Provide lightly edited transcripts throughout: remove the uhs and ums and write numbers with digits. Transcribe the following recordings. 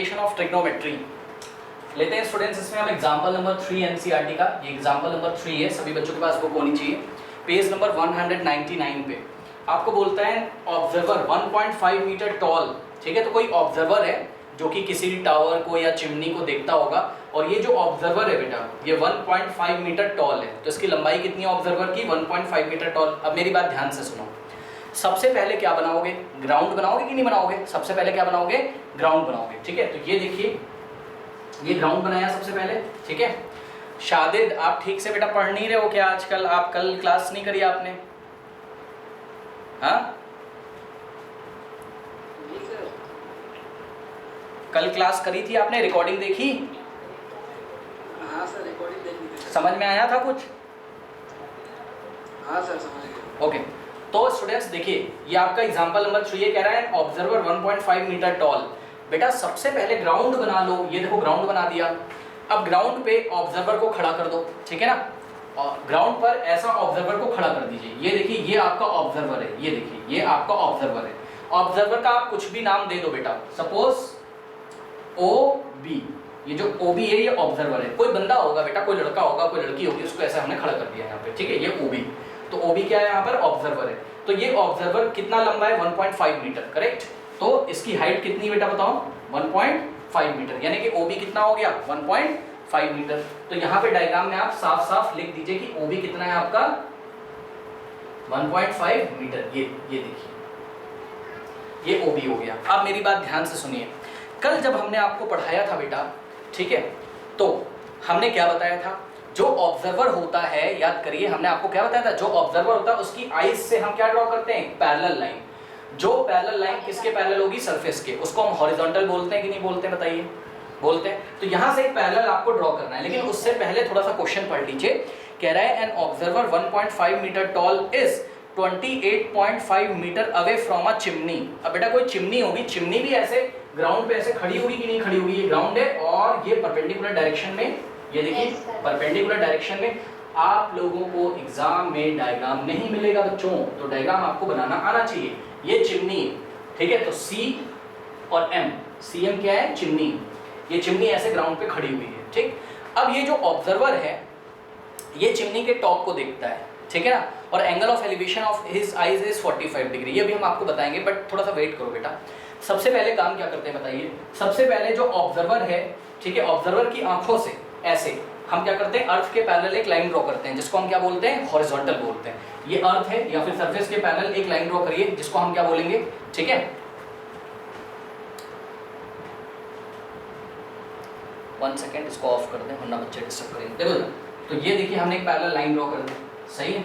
Application of trigonometry लेते हैं students. इसमें हम एग्जांपल नंबर 3 एनसीईआरटी का, ये एग्जांपल नंबर 3 है, सभी बच्चों के पास बुक होनी चाहिए। पेज नंबर 199 पे आपको बोलता है ऑब्जर्वर 1.5 मीटर टॉल, ठीक है। तो कोई ऑब्जर्वर है जो कि किसी टावर को या चिमनी को देखता होगा, और ये जो ऑब्जर्वर है बेटा ये 1.5 मीटर टॉल है। तो इसकी लंबाई कितनी है ऑब्जर्वर की? 1.5 मीटर टॉल। अब मेरी बात ध्यान से सुनो, सबसे पहले क्या बनाओगे? ग्राउंड बनाओगे कि नहीं बनाओगे? सबसे पहले क्या बनाओगे? ग्राउंड बनाओगे, ठीक है। तो ये देखिए, ये ग्राउंड बनाया सबसे पहले, ठीक है। शादिद आप ठीक से बेटा पढ़ नहीं रहे हो क्या आजकल? आप कल क्लास नहीं करी आपने? हाँ, कल क्लास करी थी आपने? रिकॉर्डिंग देखी? हाँ सर, रिकॉर्डिंग देखी थी। समझ में आया था कुछ? हाँ सर, समझ गए। ओके, तो स्टूडेंट्स देखिए, ये आपका एग्जांपल नंबर 3 ये कह रहा है ऑब्जर्वर 1.5 मीटर टॉल। बेटा सबसे पहले ग्राउंड बना लो, ये देखो ग्राउंड बना दिया। अब ग्राउंड पे ऑब्जर्वर को खड़ा कर दो, ठीक है ना। और ग्राउंड पर ऐसा ऑब्जर्वर को खड़ा कर दीजिए। ये देखिए, ये आपका ऑब्जर्वर है, ये देखिए ये आपका ऑब्जर्वर है। ऑब्जर्वर का आप कुछ भी नाम दे दो बेटा, सपोज OB, ये जो OB है ये ऑब्जर्वर है। कोई बंदा होगा बेटा, कोई लड़का होगा, कोई लड़की होगी, उसको ऐसा हमने खड़ा कर दिया यहाँ पे, ठीक है। ये OB, तो OB क्या है यहाँ पर? ऑब्जर्वर है। तो ये ऑब्जर्वर कितना लंबा है? 1.5 मीटर, करेक्ट। तो इसकी हाइट कितनी बेटा बताओ? 1.5 मीटर, यानी कि OB कितना हो गया? 1.5 मीटर। तो यहाँ पे डायग्राम में आप साफ साफ लिख दीजिए कि OB कितना है आपका? 1.5 मीटर। ये देखिए, ये OB हो गया। अब मेरी बात ध्यान से सुनिए, कल जब हमने आपको पढ़ाया था बेटा, ठीक है, तो हमने क्या बताया था? जो ऑब्जर्वर होता है, याद करिए हमने आपको क्या बताया था? जो ऑब्जर्वर होता है उसकी आईज से हम क्या ड्रॉ करते हैं? Parallel line. जो पैरेलल लाइन किसके पैरेलल होगी? सरफेस के, उसको हम हॉरिजॉन्टल बोलते हैं कि नहीं बोलते? बताइए, बोलते हैं। तो यहाँ से एक पैरेलल आपको ड्रॉ करना है, लेकिन उससे पहले थोड़ा सा क्वेश्चन पढ़ लीजिए। कह रहा है an observer 1.5 metre tall is 28.5 metre away from a chimney. अब बेटा कोई चिमनी होगी, चिमनी भी ऐसे ग्राउंड पे ऐसे खड़ी होगी कि नहीं खड़ी होगी? ये ग्राउंड है और ये परपेंडिकुलर डायरेक्शन में, ये देखिए परपेंडिकुलर डायरेक्शन में। आप लोगों को एग्जाम में डायग्राम नहीं मिलेगा बच्चों, तो डायग्राम आपको बनाना आना चाहिए। ये चिमनी, ठीक है, तो C और M, CM क्या है? चिमनी। ये चिमनी ऐसे ग्राउंड पे खड़ी हुई है, ठीक। अब ये जो ऑब्जर्वर है ये चिमनी के टॉप को देखता है, ठीक है ना, और angle of elevation of his eyes is 45 degree. ये भी हम आपको बताएंगे, बट थोड़ा सा वेट करो बेटा। सबसे पहले काम क्या करते हैं बताइए? सबसे पहले जो ऑब्जर्वर है, ठीक है, ऑब्जर्वर की आंखों से ऐसे हम क्या करते हैं? अर्थ के पैरेलल एक लाइन ड्रॉ करते हैं, जिसको हम क्या बोलते हैं? हॉरिजॉन्टल बोलते हैं। ये अर्थ है या फिर सरफेस के पैरेलल एक लाइन ड्रॉ करिए, जिसको हम क्या बोलेंगे? ठीक है, 1 सेकेंड इसको ऑफ कर दें वरना बच्चे डिस्टर्ब करेंगे। देखो, तो ये देखिए हमने एक पैरेलल लाइन ड्रॉ कर दी, सही है।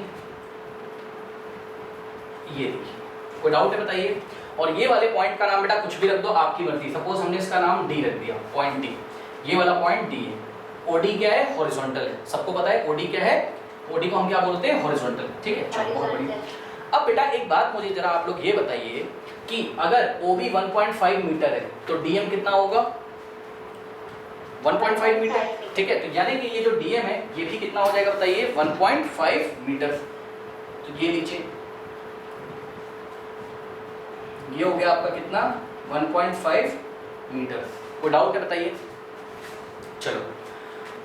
ये देखिए, कोई डाउट है बताइए? और ये वाले पॉइंट का नाम बेटा कुछ भी रख दो, आपकी मर्जी। सपोज हमने इसका नाम D रख दिया, पॉइंट D, ये वाला पॉइंट D है। OD क्या है? हॉरिजॉन्टल है, सबको पता है OD क्या है? OD को हम क्या बोलते हैं? हॉरिजॉन्टल, ठीक है। चलो, बहुत बढ़िया। अब बेटा एक बात मुझे जरा आप लोग ये बताइए कि अगर OB 1.5 मीटर है तो DM कितना होगा? 1.5 मीटर, ठीक है। तो यानी कि ये जो DM है ये भी कितना हो जाएगा बताइए? 1.5 मीटर। तो ये लीजिए, ये हो गया आपका कितना? 1.5 मीटर। कोई डाउट है बताइए? चलो,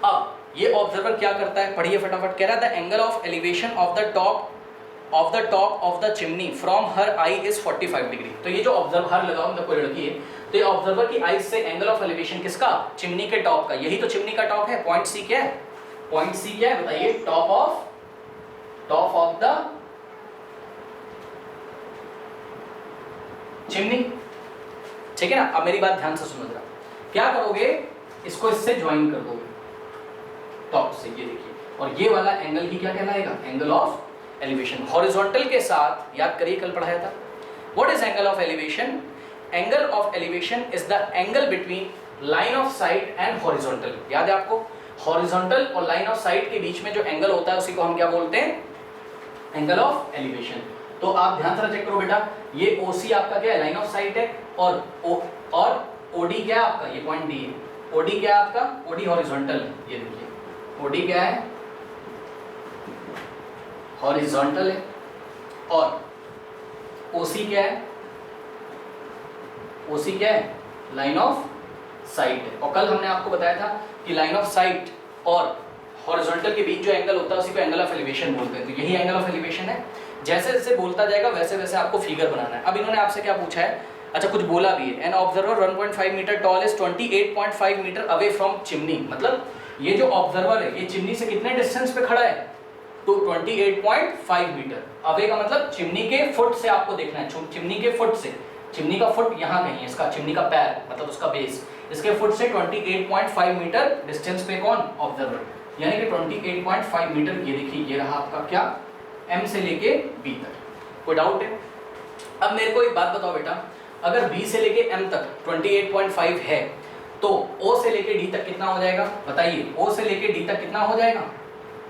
अब ये ऑब्जर्वर क्या करता है? पढ़िए फटाफट। कह रहा था angle of elevation of the top of the chimney from her I is 45 degree. तो ये जो ऑब्जर्वर, हर लगाओ मतलब कोई लड़की है, तो ये ऑब्जर्वर की आई से एंगल ऑफ एलिवेशन किसका? चिमनी के टॉप का। यही तो चिमनी का टॉप है। पॉइंट C क्या है? पॉइंट C क्या है बताइए? टॉप ऑफ द चिमनी, ठीक है ना। अब मेरी बात ध्यान से सुनो जरा, क्या करोगे? इसको इससे ज्वाइन कर दोगे टॉप से, ये देखिए, और ये वाला एंगल ही क्या कहलाएगा? Angle of elevation. हॉरिजॉन्टल के साथ, याद करिए कल पढ़ाया था। What is angle of elevation? Angle of elevation is the angle between line of site and horizontal. याद है आपको? हॉरिजॉन्टल और लाइन ऑफ साइट के बीच में जो एंगल होता है उसी को हम क्या बोलते हैं? Angle of elevation. तो आप ध्यान से चेक करो बेटा, ये OC आपका क्या है? लाइन ऑफ साइट है, और OD क्या है आपका? ये पॉइंट D है। OD क्या है आपका? OD हॉरिजॉन्टल है, ये देखिए OD क्या है? हॉरिजॉन्टल है। और OC क्या है? OC क्या है? लाइन ऑफ साइट है। और कल हमने आपको बताया था कि लाइन ऑफ साइट और हॉरिजॉन्टल के बीच जो एंगल होता है उसी को एंगल ऑफ एलिवेशन बोलते हैं। तो यही एंगल ऑफ एलिवेशन है। जैसे जैसे बोलता जाएगा वैसे वैसे आपको फिगर बनाना है। अब इन्होंने आपसे क्या पूछा है, अच्छा कुछ बोला भी है, an observer 1.5 metre tall is 28.5 metre away from chimney. मतलब ये जो ऑब्जर्वर है ये चिमनी से कितने डिस्टेंस पे खड़ा है, तो 28.5 मीटर। अवे का मतलब चिमनी के फुट से आपको देखना है, चिमनी के फुट से, चिमनी का फुट यहाँ कहीं है, इसका चिमनी का पैर मतलब उसका बेस, इसके फुट से 28.5 मीटर डिस्टेंस पे कौन, ऑब्जर्वर, यानी कि 28.5 मीटर। ये देखिए ये रहा आपका क्या, M से लेके B तक। कोई डाउट है? अब मेरे को एक बात बताओ बेटा, अगर B से लेके M तक 28.5 है तो O से लेके D तक कितना हो जाएगा, बताइए। O से लेके D तक कितना हो जाएगा,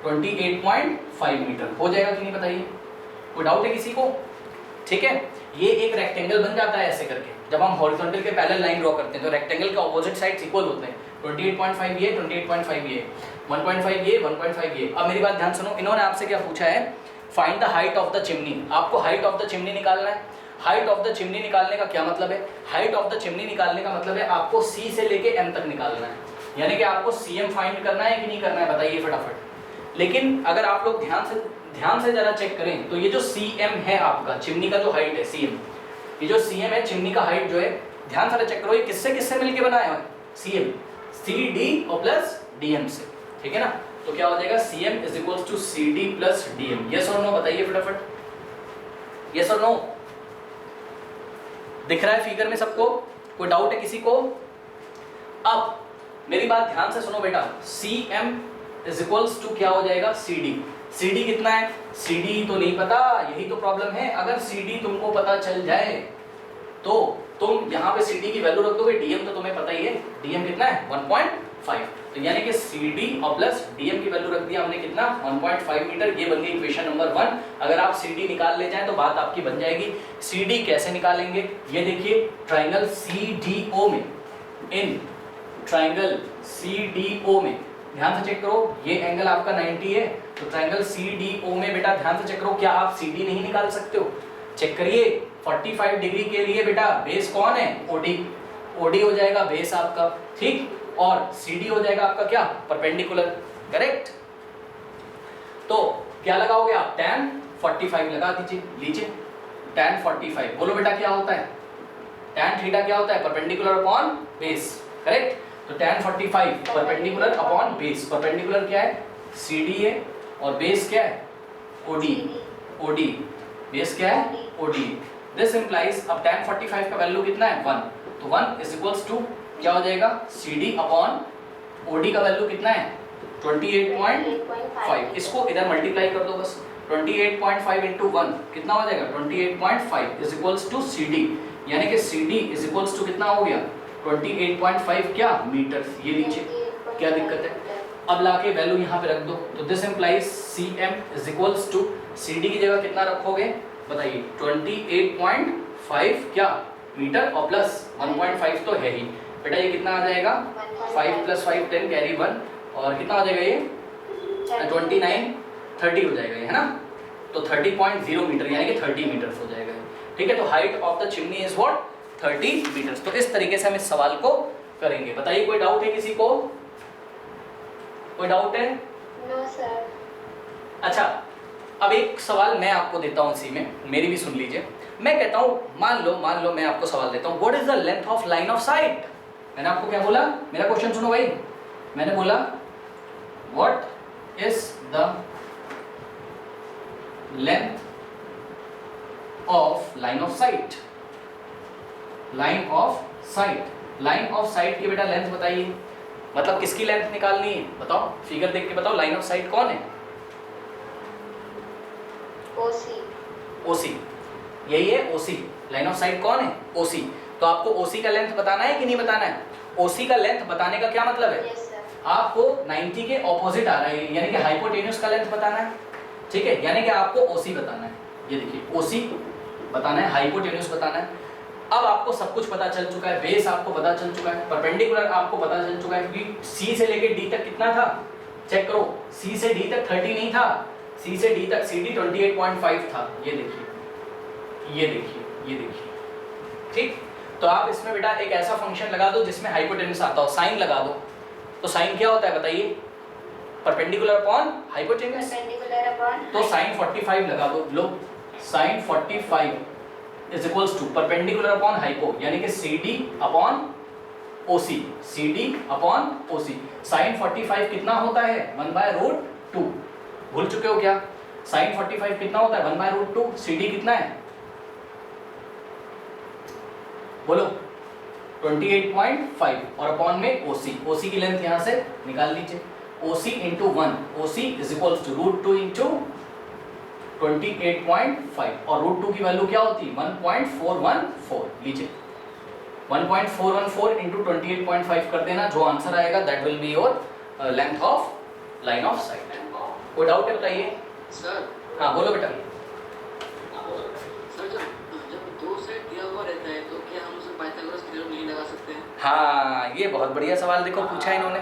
28.5 मीटर हो जाएगा कि नहीं, बताइए। कोई डाउट है किसी को? ठीक है, ये एक रेक्टेंगल बन जाता है ऐसे करके। जब हम हॉरिजॉन्टल के पैरेलल लाइन ड्रॉ करते हैं तो रेक्टेंगल के ऑपोजिट साइड्स इक्वल होते हैं। 28.5 ये, 28.5 ये, 1.5 ये, 1.5 ये। अब मेरी बात ध्यान सुनो, इन्होंने आपसे क्या पूछा है, find the height of the chimney. आपको हाइट ऑफ द चिमनी निकालना है। हाइट ऑफ द चिमनी निकालने का क्या मतलब है, हाइट ऑफ द चिमनी निकालने का मतलब है आपको C से लेके M तक निकालना है, यानी कि आपको CM फाइंड करना है कि नहीं करना है, बताइए फटाफट। लेकिन अगर आप लोग ध्यान से जरा चेक करें तो ये जो CM है आपका, चिमनी का जो हाइट है CM, ये जो CM है चिमनी का हाइट जो है, ध्यान से चेक करो, ये किससे किससे मिलके बनाया है, CM, CD और प्लस DM से, ठीक है ना। तो क्या हो जाएगा, CM is equal to CD plus DM। Yes और नो, बताइए फटाफट, यस और नो। दिख रहा है फिगर में सबको? कोई डाउट है किसी को? अब मेरी बात ध्यान से सुनो बेटा, CM इज इक्वल्स टू क्या हो जाएगा, CD। CD कितना है, CD तो नहीं पता, यही तो प्रॉब्लम है। अगर CD तुमको पता चल जाए तो तुम यहाँ पे CD की वैल्यू रख दोगे, DM तो तुम्हें पता ही है, DM कितना है 1.5। तो यानी कि CD और प्लस DM की वैल्यू रख दिया हमने कितना, 1.5 मीटर। ये बन गई इक्वेशन नंबर 1। अगर आप CD निकाल ले जाएं तो बात आपकी बन जाएगी। CD कैसे निकालेंगे, ये देखिए, ट्राइंगल CDO में, इन ट्राइंगल CDO में ध्यान से चेक करो, ये एंगल आपका 90 है, तो ट्राइंगल CDO में बेटा ध्यान से चेक करो, क्या आप CD नहीं निकाल सकते हो? चेक करिए, 45 डिग्री के लिए बेटा बेस कौन है, OD हो जाएगा बेस आपका, ठीक, और CD हो जाएगा आपका क्या, परपेंडिकुलर, करेक्ट। तो क्या लगाओगे आप, tan 45 लगा दीजिए, लीजिए tan 45। बोलो बेटा क्या होता है, tan थीटा क्या होता है, परपेंडिकुलर अपॉन बेस, करेक्ट। तो tan 45 perpendicular upon base, perpendicular क्या है, CD है, और बेस क्या है, OD, बेस क्या है, OD। दिस इंप्लाइज, अब tan 45 का वैल्यू कितना है, 1, तो 1 इज इक्वल्स टू क्या हो जाएगा, CD अपॉन OD का वैल्यू कितना है, 28.5। इसको इधर मल्टीप्लाई कर दो बस, 28.5 इंटू 1 कितना हो जाएगा, 28.5 इज इक्वल्स टू CD, यानी कि CD इज इक्वल्स टू कितना हो गया, 28.5 क्या, मीटर। ये लीजिए, क्या दिक्कत है? अब लाके वैल्यू यहाँ पे रख दो, तो this implies CM is equals to CD की जगह कितना रखोगे, बताइए, 28.5 क्या, मीटर, और प्लस 1.5 तो है ही बेटा, ये कितना आ जाएगा, 5 + 5 10 कैरी 1, और कितना हो जाएगा ये 29 30 हो जाएगा ये, है ना। तो 30.0 मीटर यानी कि 30 मीटर हो जाएगा, ठीक है। तो height of the chimney is what, 30 metres. तो इस तरीके से हम इस सवाल को करेंगे। बताइए कोई डाउट है किसी को, कोई डाउट है? No sir. अच्छा, अब एक सवाल मैं आपको देता हूँ इसी में, मेरी भी सुन लीजिए। मैं कहता हूँ, मान लो मैं आपको सवाल देता हूँ, what is the length of line of site. मैंने आपको क्या बोला, मेरा क्वेश्चन सुनो भाई, मैंने बोला what is the length of line of site, line of site, line of site की बेटा लेंथ बताइए, मतलब किसकी लेंथ निकालनी है, बताओ, फिगर देख के बताओ, लाइन ऑफ साइट कौन है, OC, यही है OC, लाइन ऑफ साइट कौन है, OC। तो आपको OC का लेंथ बताना है कि नहीं बताना है? OC का लेंथ बताने का क्या मतलब है, yes, आपको 90 के ऑपोजिट आ रहा है, यानी कि हाइपोटेन्यूज का लेंथ बताना है, ठीक है, यानी कि आपको OC बताना है। ये देखिए, OC बताना है, हाइपोटेन्यूज बताना है। अब आपको सब कुछ पता चल चुका है, बेस आपको पता चल चुका है, परपेंडिकुलर आपको पता चल चुका है, क्योंकि C से लेके D तक कितना था, चेक करो, C से D तक 30 नहीं था, C से D तक CD 28.5 था। ये देखिए, ये देखिए, ये देखिए, ठीक। तो आप इसमें बेटा एक ऐसा फंक्शन लगा दो जिसमें हाइपोटेन्यूस आता हो, साइन लगा दो। तो साइन क्या होता है बताइए? Perpendicular upon hypotenuse. तो साइन 45 लगा दो। लो sine 45 is equals to perpendicular upon hypo, यानी कि CD अपॉन OC, CD अपॉन OC। साइन 45 कितना होता है? 1/√2। भूल चुके हो क्या? साइन 45 कितना होता है? 1/√2। CD कितना है? बोलो 28.5 और अपॉन में OC की लेंथ यहां से निकाल लीजिए। OC into 1, OC is equals to √2 into 28.5 और √2 की वैल्यू क्या होती है? 1.414। लीजिए 1.414 into 28.5 कर देना, जो आंसर आएगा that will be your length of line of site. कोई डाउट है बताइए? सर हाँ बोलो बेटा। सर जब दो सेट दिया हुआ रहता है तो क्या हम उसे पाइथागोरस की थ्योरम नहीं लगा सकते हैं? हाँ ये बहुत बढ़िया सवाल देखो पूछा इन्होंने।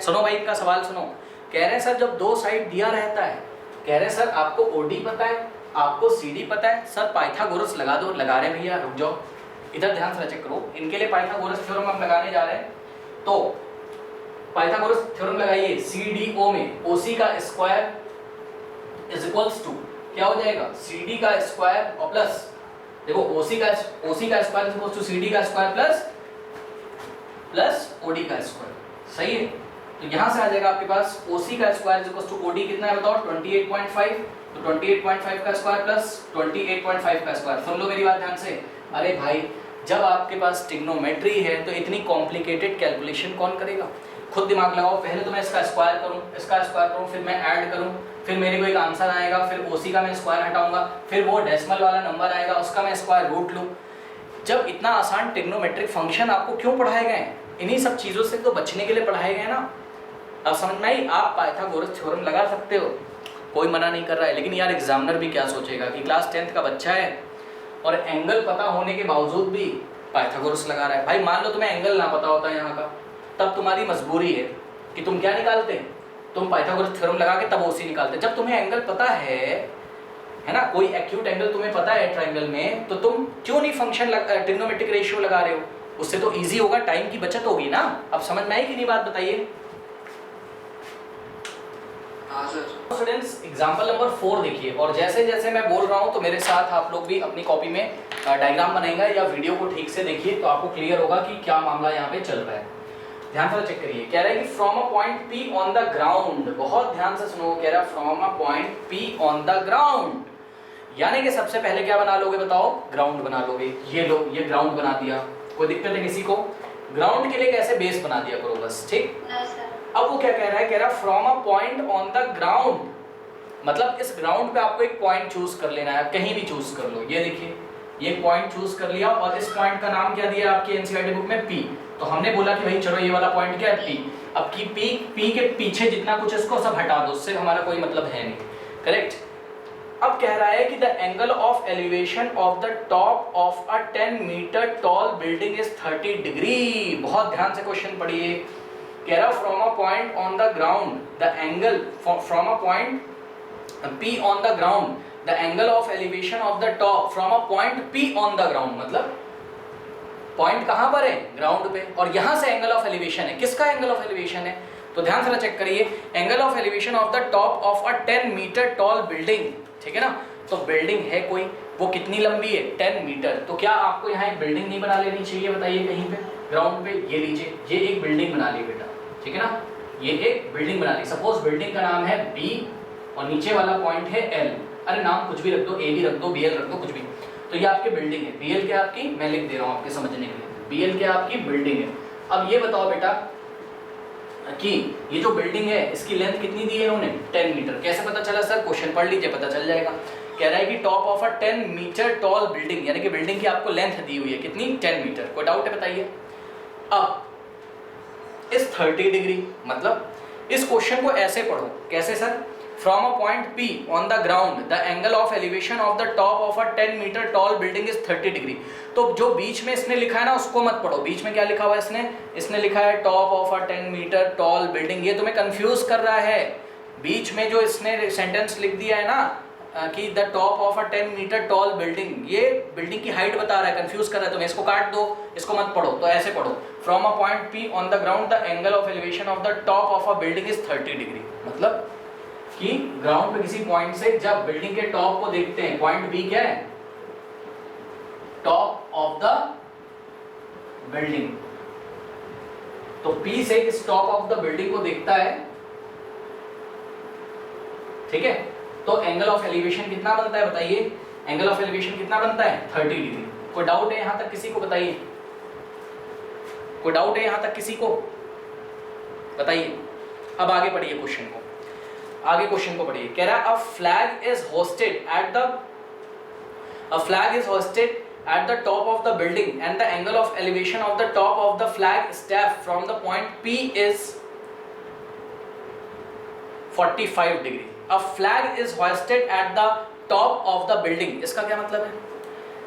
सुनो भाई इनका सवाल सुनो। कह रहे हैं सर जब दो साइड दिया रहता है, कह रहे हैं सर आपको OD पता है, आपको CD पता है, सर पाइथागोरस लगा दो। लगा रहे हैं भैया, रुक जाओ, इधर ध्यान से चेक करो। इनके लिए पाइथागोरस थ्योरम हम लगाने जा रहे हैं। तो पाइथागोरस थ्योरम लगाइए। CDO में OC का स्क्वायर इज इक्वल्स टू क्या हो जाएगा? CD का स्क्वायर और प्लस देखो OC का square is equals to CD का स्क्वायर प्लस OD का स्क्वायर। सही है? तो यहां से आ जाएगा आपके पास OC का square is equals to OD कितना है बताओ? 28.5। तो 28.5 का स्क्वायर प्लस 28.5 का स्क्वायर। सुन लो मेरी बात ध्यान से। अरे भाई जब आपके पास ट्रिग्नोमेट्री है तो इतनी कॉम्प्लिकेटेड कैलकुलेशन कौन करेगा? खुद दिमाग लगाओ। पहले तो मैं इसका स्क्वायर करूं, फिर मैं ऐड करूं, फिर मेरे को एक आंसर आएगा, फिर OC का मैं स्क्वायर हटाऊंगा, फिर वो डेसिमल वाला नंबर आएगा उसका मैं स्क्वायर रूट लूं। जब इतना आसान ट्रिग्नोमेट्रिक फंक्शन आपको क्यों पढ़ाए गए? इन्हीं सब चीज़ों से तो बचने के लिए पढ़ाए गए ना। अब समझ में आई? आप पाइथागोरस थ्योरम लगा सकते हो, कोई मना नहीं कर रहा है, लेकिन यार एग्जामिनर भी क्या सोचेगा कि क्लास 10th का बच्चा है और एंगल पता होने के बावजूद भी पाइथागोरस लगा रहा है। भाई मान लो तुम्हें एंगल ना पता होता है यहाँ का, तब तुम्हारी मजबूरी है कि तुम क्या निकालते? तुम पाइथागोरस थ्योरम लगा के तब OC निकालते। जब तुम्हें एंगल पता है ना, कोई एक्यूट एंगल तुम्हें पता है ट्रायंगल में, तो तुम क्यों नहीं फंक्शन ट्रिग्नोमेट्रिक रेशियो लगा रहे हो? उससे तो इजी होगा, टाइम की बचत होगी ना। अब समझ में आई कि नहीं बात? बताइए। हाँ सर। स्टूडेंट्स एग्जांपल नंबर 4 देखिए, और जैसे जैसे मैं बोल रहा हूँ तो मेरे साथ आप लोग भी अपनी कॉपी में डायग्राम बनाएंगे या वीडियो को ठीक से देखिए तो आपको क्लियर होगा कि क्या मामला यहाँ पे चल रहा है। ध्यान से चेक करिए। कह रहा है कि from a point P on the ground, बहुत ध्यान से सुनो, कह रहा है from a point P on the ground, यानी कि सबसे पहले क्या बना लोगे बताओ? ग्राउंड बना लोगे। ये लो, ये ग्राउंड बना दिया। कोई दिक्कत है किसी को? ग्राउंड के लिए कैसे बेस बना दिया करो बस, ठीक। अब वो क्या कह रहा है? कह रहा है from a point on the ground, मतलब इस ग्राउंड पे आपको एक पॉइंट चूज कर लेना है, कहीं भी चूज कर लो। ये देखिए ये पॉइंट चूज कर लिया और इस पॉइंट का नाम क्या दिया आपके एनसीईआरटी बुक में? P। तो हमने बोला कि भाई चलो ये वाला पॉइंट क्या है? P। अब की P के पीछे जितना कुछ इसको सब हटा दो, उससे हमारा कोई मतलब है नहीं, करेक्ट। अब कह रहा है कि the angle of elevation of the top of a 10 metre tall building is 30 degree. बहुत ध्यान से क्वेश्चन पढ़िए। कह रहा from a point on the ground the angle from a point P on the ground the angle of elevation of the top from a point P on the ground, मतलब point कहां पर है? Ground पे, और यहां से angle of elevation है। किसका एंगल ऑफ एलिवेशन है? तो ध्यान से चेक करिए। Angle of elevation of the top of a 10 metre tall building, ठीक है ना। तो बिल्डिंग है कोई, वो कितनी लंबी है? 10 मीटर। तो क्या आपको यहाँ एक बिल्डिंग नहीं बना लेनी चाहिए? बताइए कहीं पे ग्राउंड पे। ये लीजिए, ये एक बिल्डिंग बना ली बेटा, ठीक है ना। ये एक बिल्डिंग बना ली। सपोज बिल्डिंग का नाम है B और नीचे वाला पॉइंट है L। अरे नाम कुछ भी रख दो, A भी रख दो, BL रख दो, कुछ भी। तो ये आपकी बिल्डिंग है। BL क्या आपकी? मैं लिख दे रहा हूँ आपके समझने के लिए। BL क्या आपकी? बिल्डिंग है। अब ये बताओ बेटा कि ये जो बिल्डिंग है इसकी लेंथ कितनी दी है इन्होंने? 10 मीटर। कैसे पता चला सर? क्वेश्चन पढ़ लीजिए, पता चल जाएगा। कह रहा है कि top of a 10 metre tall building, यानी कि बिल्डिंग की आपको लेंथ दी हुई है कितनी? 10 मीटर। कोई डाउट है बताइए? अब इस 30 डिग्री, मतलब इस क्वेश्चन को ऐसे पढ़ो। कैसे sir? From a point P on the ground the angle of elevation of the top of a 10 metre tall building is 30 degree. तो जो बीच में इसने लिखा है ना उसको मत पढ़ो। बीच में क्या लिखा हुआ है इसने लिखा है top of a 10 metre tall building. ये तुम्हें कंफ्यूज कर रहा है। बीच में जो इसने सेंटेंस लिख दिया है ना कि the top of a 10 metre tall building, ये बिल्डिंग की हाइट बता रहा है, कंफ्यूज कर रहा है, तो मैं इसको काट दो, इसको मत पढ़ो, तो ऐसे पढ़ो, from a point P on the ground the angle of elevation of the top of a building is 30 degree. मतलब कि ग्राउंड पे किसी पॉइंट से जब बिल्डिंग के टॉप को देखते हैं, पॉइंट बी क्या है, टॉप ऑफ द बिल्डिंग, तो पी से इस टॉप ऑफ द बिल्डिंग को देखता है, ठीक है, तो एंगल ऑफ एलिवेशन कितना बनता है बताइए, एंगल ऑफ एलिवेशन कितना बनता है 30 डिग्री। कोई डाउट है यहां तक किसी को, बताइए, कोई डाउट है यहां तक किसी को, बताइए। अब आगे पढ़िए क्वेश्चन को, आगे क्वेश्चन को पढ़िए, कह रहा है a flag is hosted at the top of the building and the angle of elevation of the top of the flag staff from the point P is 45 degree. A flag is hoisted at the top of the building. इसका क्या मतलब है?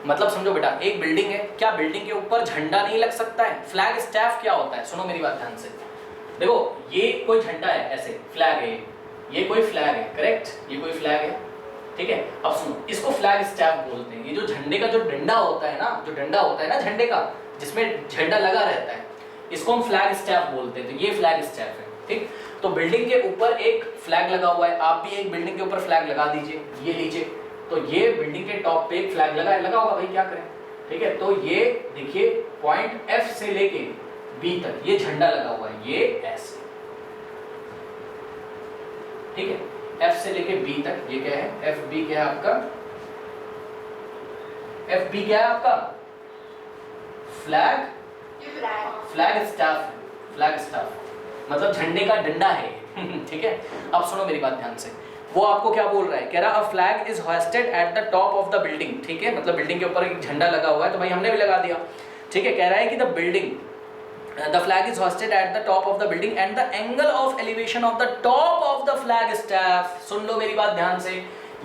मतलब समझो बेटा, एक building है, क्या बिल्डिंग के ऊपर झंडा नहीं लग सकता है? फ्लैग स्टैफ क्या होता है, सुनो मेरी बात ध्यान से, देखो ये कोई झंडा है, ऐसे फ्लैग है, ये कोई फ्लैग है, करेक्ट, ये कोई फ्लैग है, ठीक है। अब सुनो, इसको फ्लैग स्टैफ बोलते हैं। ये जो झंडे का जो डंडा होता है ना, जो डंडा होता है ना झंडे का, जिसमें झंडा लगा रहता है, इसको हम फ्लैग स्टैफ बोलते हैं। तो ये फ्लैग स्टैफ है, ठीक। तो बिल्डिंग के ऊपर एक फ्लैग लगा हुआ है, आप भी एक बिल्डिंग के ऊपर फ्लैग लगा दीजिए, ये लीजिए, तो ये बिल्डिंग के टॉप पे एक फ्लैग लगा होगा भाई, क्या करें, ठीक है। तो ये देखिए पॉइंट एफ से लेके बी तक ये झंडा लगा हुआ है, ये ऐसे, ठीक है, एफ से लेके बी तक, ये क्या है, एफ बी क्या है आपका, एफ बी क्या है आपका, फ्लैग स्टाफ, फ्लैग स्टाफ मतलब झंडे का डंडा है ठीक है। अब सुनो मेरी बात ध्यान से, वो आपको क्या बोल रहा है, कह रहा a flag is hosted at the top of the building, ठीक है, मतलब बिल्डिंग के ऊपर एक झंडा लगा हुआ है, तो भाई हमने भी लगा दिया, ठीक है। कह रहा है कि the flag is hoisted at the top of the building and the angle of elevation of the top of the flag staff, सुन लो मेरी बात ध्यान से,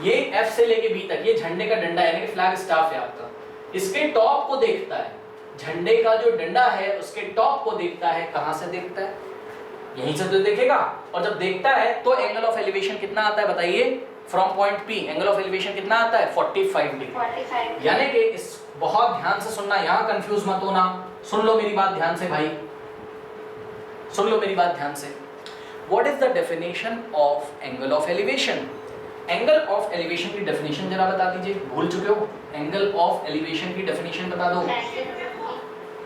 ये F से लेके B तक ये झंडे का डंडा यानी कि फ्लैग स्टाफ है आपका, इसके टॉप को देखता है, झंडे का जो डंडा है उसके टॉप को देखता है, कहां से देखता है, यहीं से तो देखेगा, और जब देखता है तो एंगल ऑफ एलिवेशन कितना आता है बताइए, from point P angle of elevation कितना आता है 45 डिग्री, यानी कि इस, बहुत ध्यान से सुनना, यहां कंफ्यूज मत होना, सुन लो मेरी बात ध्यान से भाई, सुन लो मेरी बात ध्यान से। What is the definition of angle of elevation, angle of elevation की डेफिनेशन जरा बता दीजिए, भूल चुके हो, एंगल ऑफ एलिवेशन की डेफिनेशन बता दो।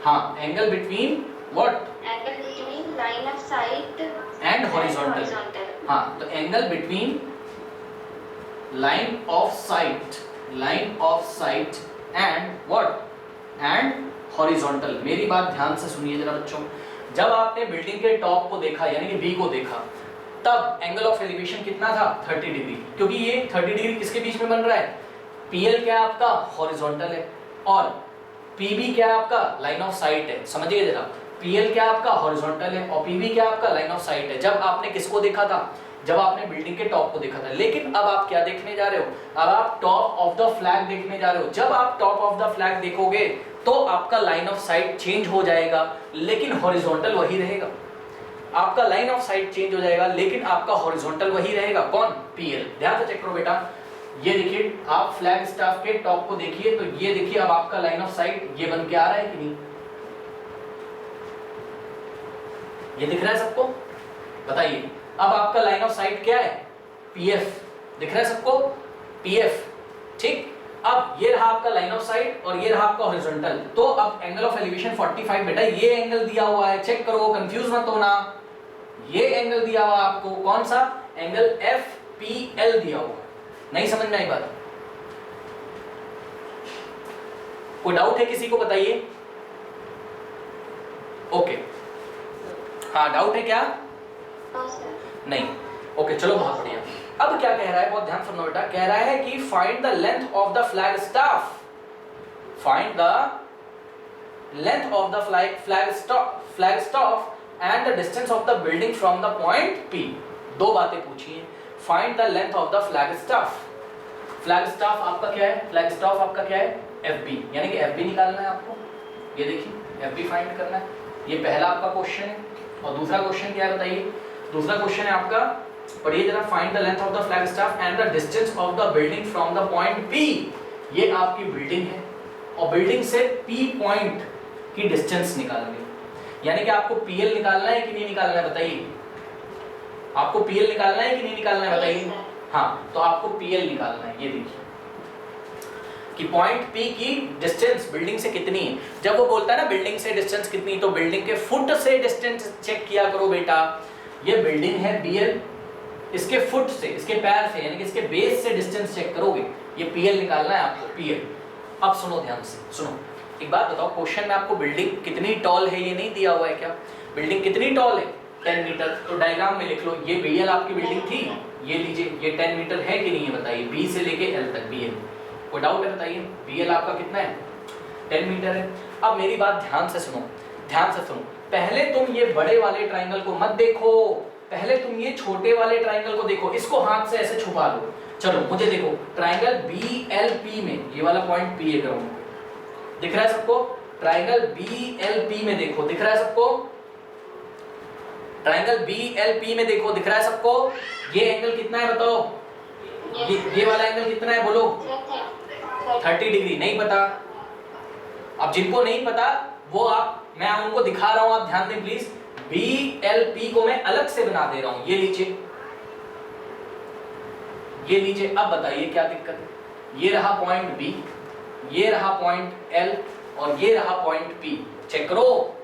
हाँ, angle between what, angle between line of site and horizontal, हाँ, तो angle between line of site and what, and horizontal. मेरी बात ध्यान से सुनिए जरा बच्चों, जब आपने बिल्डिंग के टॉप को देखा यानी कि बी को देखा, तब एंगल ऑफ एलिवेशन कितना था 30 डिग्री, क्योंकि ये 30 डिग्री किसके बीच में बन रहा है, पीएल क्या है आपका हॉरिजॉन्टल है, और पीबी क्या है आपका लाइन ऑफ साइट है, समझिए जरा, पीएल क्या आपका हॉरिजॉन्टल है और पीबी क्या आपका लाइन ऑफ साइट है। जब आपने किसको देखा था, जब आपने बिल्डिंग के टॉप को देखा था, लेकिन अब आप क्या देखने जा रहे हो, अब आप टॉप ऑफ द फ्लैग देखने जा रहे हो। जब आप टॉप ऑफ द फ्लैग देखोगे तो आपका लाइन ऑफ साइट चेंज हो जाएगा, लेकिन हॉरिजॉन्टल वही रहेगा, आपका लाइन ऑफ साइट चेंज हो जाएगा लेकिन आपका हॉरिजॉन्टल वही रहेगा, कौन, पीएल। ध्यान से चेक करो बेटा, ये देखिए आप फ्लैग स्टाफ के टॉप को देखिए, तो ये देखिए अब आपका लाइन ऑफ साइट ये बन के आ रहा है कि नहीं, ये दिख रहा है सबको, बताइए। अब आपका लाइन ऑफ साइट क्या है, पीएफ, दिख रहा है सबको, पीएफ, ठीक। अब ये रहा आपका लाइन ऑफ साइट और ये रहा आपका हॉरिजॉन्टल, तो अब एंगल ऑफ एलिवेशन 45, बेटा ये एंगल दिया हुआ है, चेक करो, कंफ्यूज मत होना, ये एंगल दिया हुआ आपको, कौन सा एंगल, FPL दिया हुआ, नहीं समझ में आई बात, कोई डाउट है किसी को, बताइए। ओके, हाँ डाउट है क्या, नहीं, ओके चलो बहुत बढ़िया। अब क्या कह रहा है, बहुत ध्यान सुनना बेटा, कह रहा है कि find the length of the flag staff, find the length of the flag staff and the distance of the building from the point P। दो बातें पूछी हैं, find the length of the flag staff, flag staff आपका क्या है, flag staff आपका क्या है FB, यानी कि FB निकालना है आपको, ये देखिए FB फाइंड करना है, ये पहला आपका क्वेश्चन है। और दूसरा क्वेश्चन क्या है बताइए, दूसरा क्वेश्चन है आपका पढ़िए जरा, find the length of the flag staff and the distance of the building from the point P। ये आपकी बिल्डिंग है और बिल्डिंग से P पॉइंट की डिस्टेंस निकालनी है, यानी कि आपको PL निकालना है कि नहीं निकालना है बताइए, आपको PL निकालना है कि नहीं निकालना है बताइए। हाँ, तो आपको PL निकालना है। ये देखिए कि पॉइंट P की डिस्टेंस बिल्डिंग से कितनी है। जब वो बोलता है ना बिल्डिंग से डिस्टेंस कितनी, तो बिल्डिंग के फुट से डिस्टेंस चेक किया करो बेटा। ये बिल्डिंग है BL, इसके फुट से, इसके पैर से, यानी कि इसके बेस से डिस्टेंस चेक करोगे, ये PL निकालना है आपको, PL। अब सुनो ध्यान से, सुनो एक बात बताओ, क्वेश्चन में आपको बिल्डिंग कितनी टॉल है ये नहीं दिया हुआ है क्या? बिल्डिंग कितनी टॉल है? 10 मीटर। तो डायग्राम में लिख लो, ये BL आपकी बिल्डिंग थी, ये लीजिए, ये 10 मीटर है कि नहीं है बताइए, B से लेके L तक BL। कोई डाउट है बताइए? BL आपका कितना है? 10 मीटर है। अब मेरी बात ध्यान से सुनो, ध्यान से सुनो। पहले तुम ये बड़े वाले ट्राइंगल को मत देखो, पहले तुम ये छोटे वाले ट्राइंगल को देखो। इसको हाथ से ऐसे छुपा दो। चलो मुझे देखो, ट्राइंगल BLP में ये वाला पॉइंट P है, ग्राउंड दिख रहा है सबको? ट्राइंगल BLP में देखो, दिख रहा है सबको? ट्राइंगल BLP में देखो, दिख रहा है सबको? ये एंगल कितना है बताओ? ये वाला एंगल कितना है बोलो? 30 डिग्री। नहीं पता? अब जिनको नहीं पता वो मैं उनको दिखा रहा हूं, आप ध्यान दें प्लीज। BLP को मैं अलग से बना दे रहा हूं, ये लीजिए, ये लीजिए। अब बताइए क्या दिक्कत है? ये रहा पॉइंट B, ये रहा पॉइंट L और ये रहा पॉइंट P। चेक करो,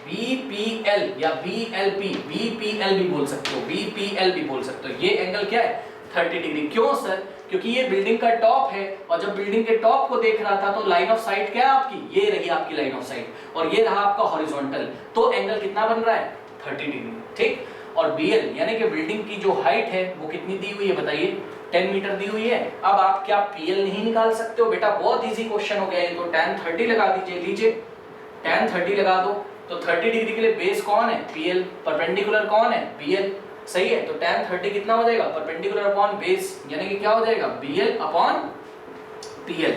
BPL या BLP, BPL भी बोल सकते हो, BPL भी बोल सकते हो। ये एंगल क्या है? 30 डिग्री। क्यों सर? क्योंकि ये बिल्डिंग का टॉप है और जब बिल्डिंग के टॉप को देख रहा था तो लाइन ऑफ साइट क्या है आपकी? ये रही आपकी लाइन ऑफ साइट और ये रहा आपका हॉरिजॉन्टल। तो एंगल कितना बन रहा है? 30 डिग्री, ठीक। और BL यानी कि बिल्डिंग की जो हाइट है वो कितनी दी हुई है बताइए? 10 मीटर दी हुई है। अब आप क्या PL नहीं निकाल सकते हो बेटा? बहुत इजी क्वेश्चन हो गया ये तो। tan 30 लगा दीजिए, लीजिए tan 30 लगा दो। तो 30 डिग्री के लिए बेस कौन है? PL। परपेंडिकुलर कौन है? BL। सही है, तो tan 30 कितना हो जाएगा? परपेंडिकुलर अपॉन बेस, यानी कि क्या हो जाएगा? BL upon PL।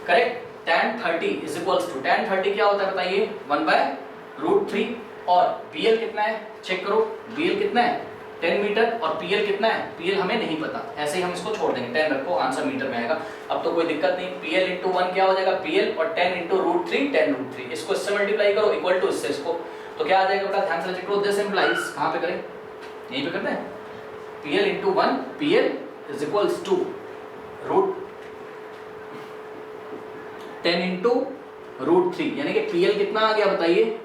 Correct. tan 30 is equals to, tan 30 क्या होता है बताइए? 1/√3। और BL कितना है? चेक करो, BL कितना है? 10 मीटर। और PL कितना है? PL हमें नहीं पता, ऐसे ही हम इसको छोड़ देंगे, 10 रखो, आंसर मीटर में आएगा। अब तो कोई दिक्कत नहीं, PL इंटू 1 क्या हो जाएगा? PL और 10 इंटू √3, 10√3। इसको इससे मल्टीप्लाई करो, इक्वल टू इससे इसको, तो क्या आ जाएगा बेटा? ध्यान से चेक करो। दिस इंप्लाइज, कहाँ पे करें? यहीं पे करना है। PL into 1, PL is equals to √10 into √3, यानी कि PL कितना आ गया बताइए?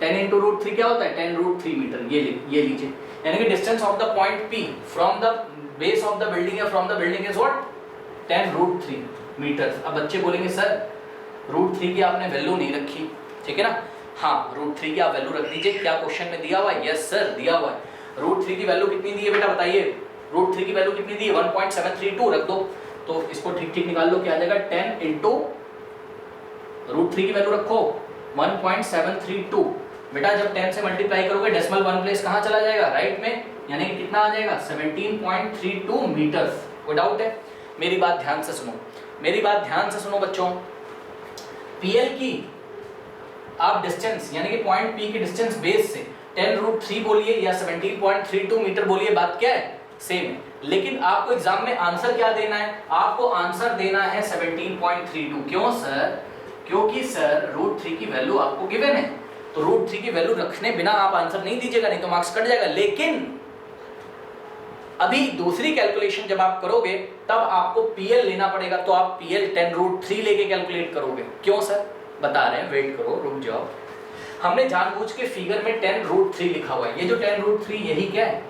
10 इंटू √3 क्या होता है? 10√3 मीटर। ये लीजिए, यानी कि distance of the point P from the base of the building या from the building is what? 10√3 meter. अब बच्चे बोलेंगे सर √3 की आपने वैल्यू नहीं रखी, ठीक है ना? हाँ, √3 की आप वैल्यू रख दीजिए। क्या क्वेश्चन में दिया हुआ है? यस सर दिया हुआ है। √3 की वैल्यू कितनी दी है बेटा बताइए? √3 की वैल्यू कितनी दी है? 1.732 रख दो। तो इसको ठीक ठीक निकाल लो, क्या आ जाएगा? 10 इंटू √3 की वैल्यू रखो 1.732। बेटा जब 10 से मल्टीप्लाई करोगे डेसिमल 1 प्लेस कहाँ चला जाएगा? राइट में, यानी कि कितना आ जाएगा? 17.32 मीटर। कोई डाउट है? मेरी बात ध्यान से सुनो, मेरी बात ध्यान से सुनो बच्चों। PL की आप डिस्टेंस यानी कि पॉइंट P की डिस्टेंस बेस से 10√3 बोलिए या 17.32 मीटर बोलिए, बात क्या है? सेम है। लेकिन आपको एग्जाम में आंसर क्या देना है? आपको आंसर देना है 17.32। क्यों सर? क्योंकि सर √3 की वैल्यू आपको गिवन है, तो √3 की वैल्यू रखने बिना आप आंसर नहीं दीजिएगा, नहीं तो मार्क्स कट जाएगा। लेकिन अभी दूसरी कैलकुलेशन जब आप करोगे तब आपको PL लेना पड़ेगा, तो आप PL 10√3 लेके कैलकुलेट करोगे। क्यों सर? बता रहे हैं, वेट करो, रुक जाओ। हमने जानबूझ के फिगर में 10√3 लिखा हुआ है। ये जो 10√3 यही क्या है?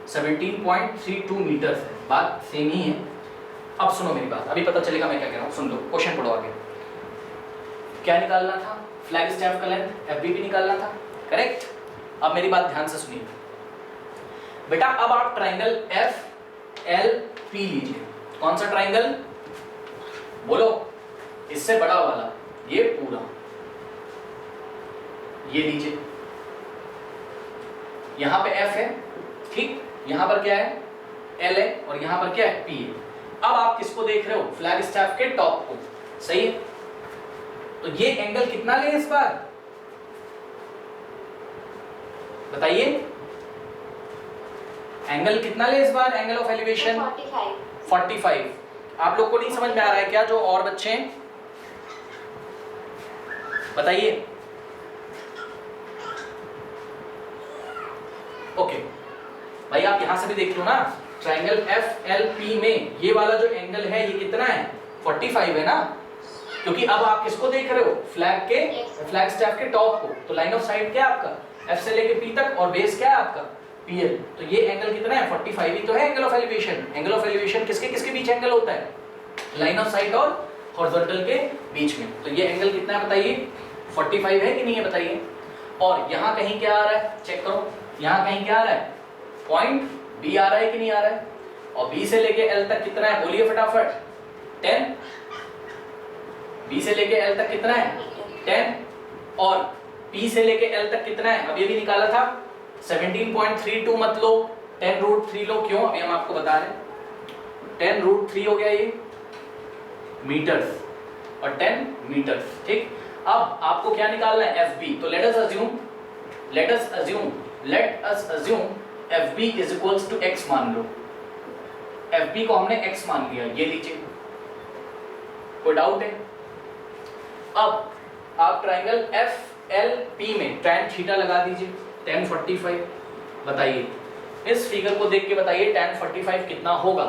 17.32 मीटर है। बात सेम ही है। अब सुनो मेरी बात, अभी पता चलेगा मैं क्या कह रहा हूँ। सुन लो, क्वेश्चन पढ़ो आगे। क्या निकालना था? फ्लैग स्टैफ का लेंथ FBP निकालना था, करेक्ट। अब मेरी बात ध्यान से सुनिए बेटा। अब आप ट्राइंगल FLP लीजिए। कौन सा ट्राइंगल बोलो? इससे बड़ा वाला, ये पूरा, ये लीजिए। यहां पे F है, ठीक, यहां पर क्या है? L है और यहां पर क्या है? P है। अब आप किसको देख रहे हो? फ्लैग स्टैफ के टॉप को, सही है। तो ये एंगल कितना ले इस बार बताइए? एंगल कितना ले इस बार, एंगल ऑफ एलिवेशन 45। 45। आप लोग को नहीं समझ में आ रहा है क्या, जो और बच्चे हैं बताइए। ओके भाई आप यहां से भी देख लो ना, ट्राइंगल एफ एल पी में ये वाला जो एंगल है ये कितना है, 45 है ना, क्योंकि अब आप किसको देख रहे हो, फ्लैग के, फ्लैग स्टैफ के टॉप को। तो लाइन ऑफ साइट क्या है आपका, एफ से लेके पी तक, और बेस क्या है आपका पीएल। तो ये एंगल कितना है, 45 ही तो है angle of elevation. Angle of elevation किसके किसके बीच एंगल होता है, लाइन ऑफ साइट और हॉरिजॉन्टल के बीच में। तो ये एंगल कितना है बताइए, 45 है कि नहीं है बताइए। और यहाँ कहीं क्या आ रहा है, चेक करो, यहाँ कहीं क्या आ रहा है, पॉइंट बी आ रहा है कि नहीं आ रहा है। और बी से लेके एल तक कितना है, बोलिए फटाफट, 10। बी से लेके एल तक कितना है, 10। और पी से लेके एल तक कितना है, अब ये भी निकाला था 17.32 मत लो, 10√3 लो। क्यों, अभी हम आपको बता रहे हैं। 10√3 हो गया ये मीटर्स, और 10 मीटर्स, ठीक। अब आपको क्या निकालना है, एफ बी। तो let us assume F B is equals to X मान लो। एफ बी को हमने एक्स मान लिया, ये लीजिए, कोई डाउट है। अब आप ट्राइंगल एफ एल पी में tan थीटा लगा दीजिए, tan 45। बताइए इस फिगर को देख के बताइए tan 45 कितना होगा,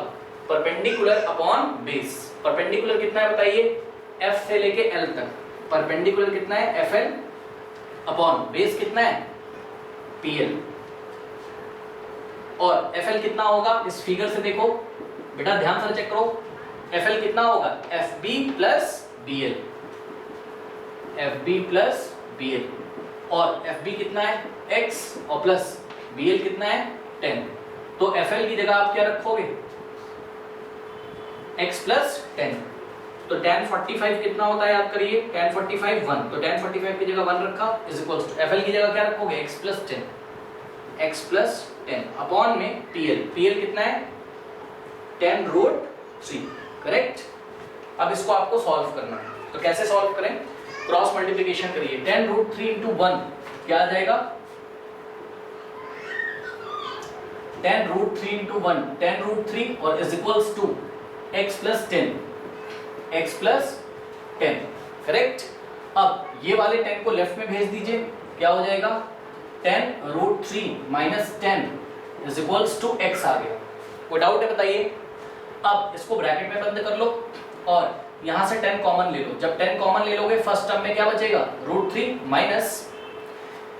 परपेंडिकुलर अपॉन बेस। परपेंडिकुलर कितना है बताइए, F से लेके L तक परपेंडिकुलर कितना है, FL अपॉन बेस कितना है, PL। और FL कितना होगा, इस फिगर से देखो बेटा, ध्यान से चेक करो, FL कितना होगा, FB plus BL, FB plus BL। और FB कितना है, X, और प्लस BL कितना है, 10। तो FL की जगह आप क्या रखोगे, x प्लस 10। तो tan 45 कितना होता है, याद करिए, tan 45 1। तो tan 45 की जगह 1 रखा, इज इक्वल्स टू FL की जगह क्या रखोगे, x plus 10, x plus 10 upon में PL कितना है, 10√3, करेक्ट। अब इसको आपको सॉल्व करना है, तो कैसे सॉल्व करें, क्रॉस मल्टीप्लिकेशन करिए। 10√3 इंटू 1 क्या आ जाएगा, 10√3 इंटू 1 10√3, और is equals to x plus 10, x plus 10, correct. अब ये वाले 10 को लेफ्ट में भेज दीजिए, क्या हो जाएगा, 10√3 minus 10 is equals to x आ गया। कोई डाउट है बताइए। अब इसको ब्रैकेट में बंद कर लो, और यहाँ से 10 कॉमन ले लो। जब 10 कॉमन ले लोगे, फर्स्ट टर्म में क्या बचेगा, √3 माइनस,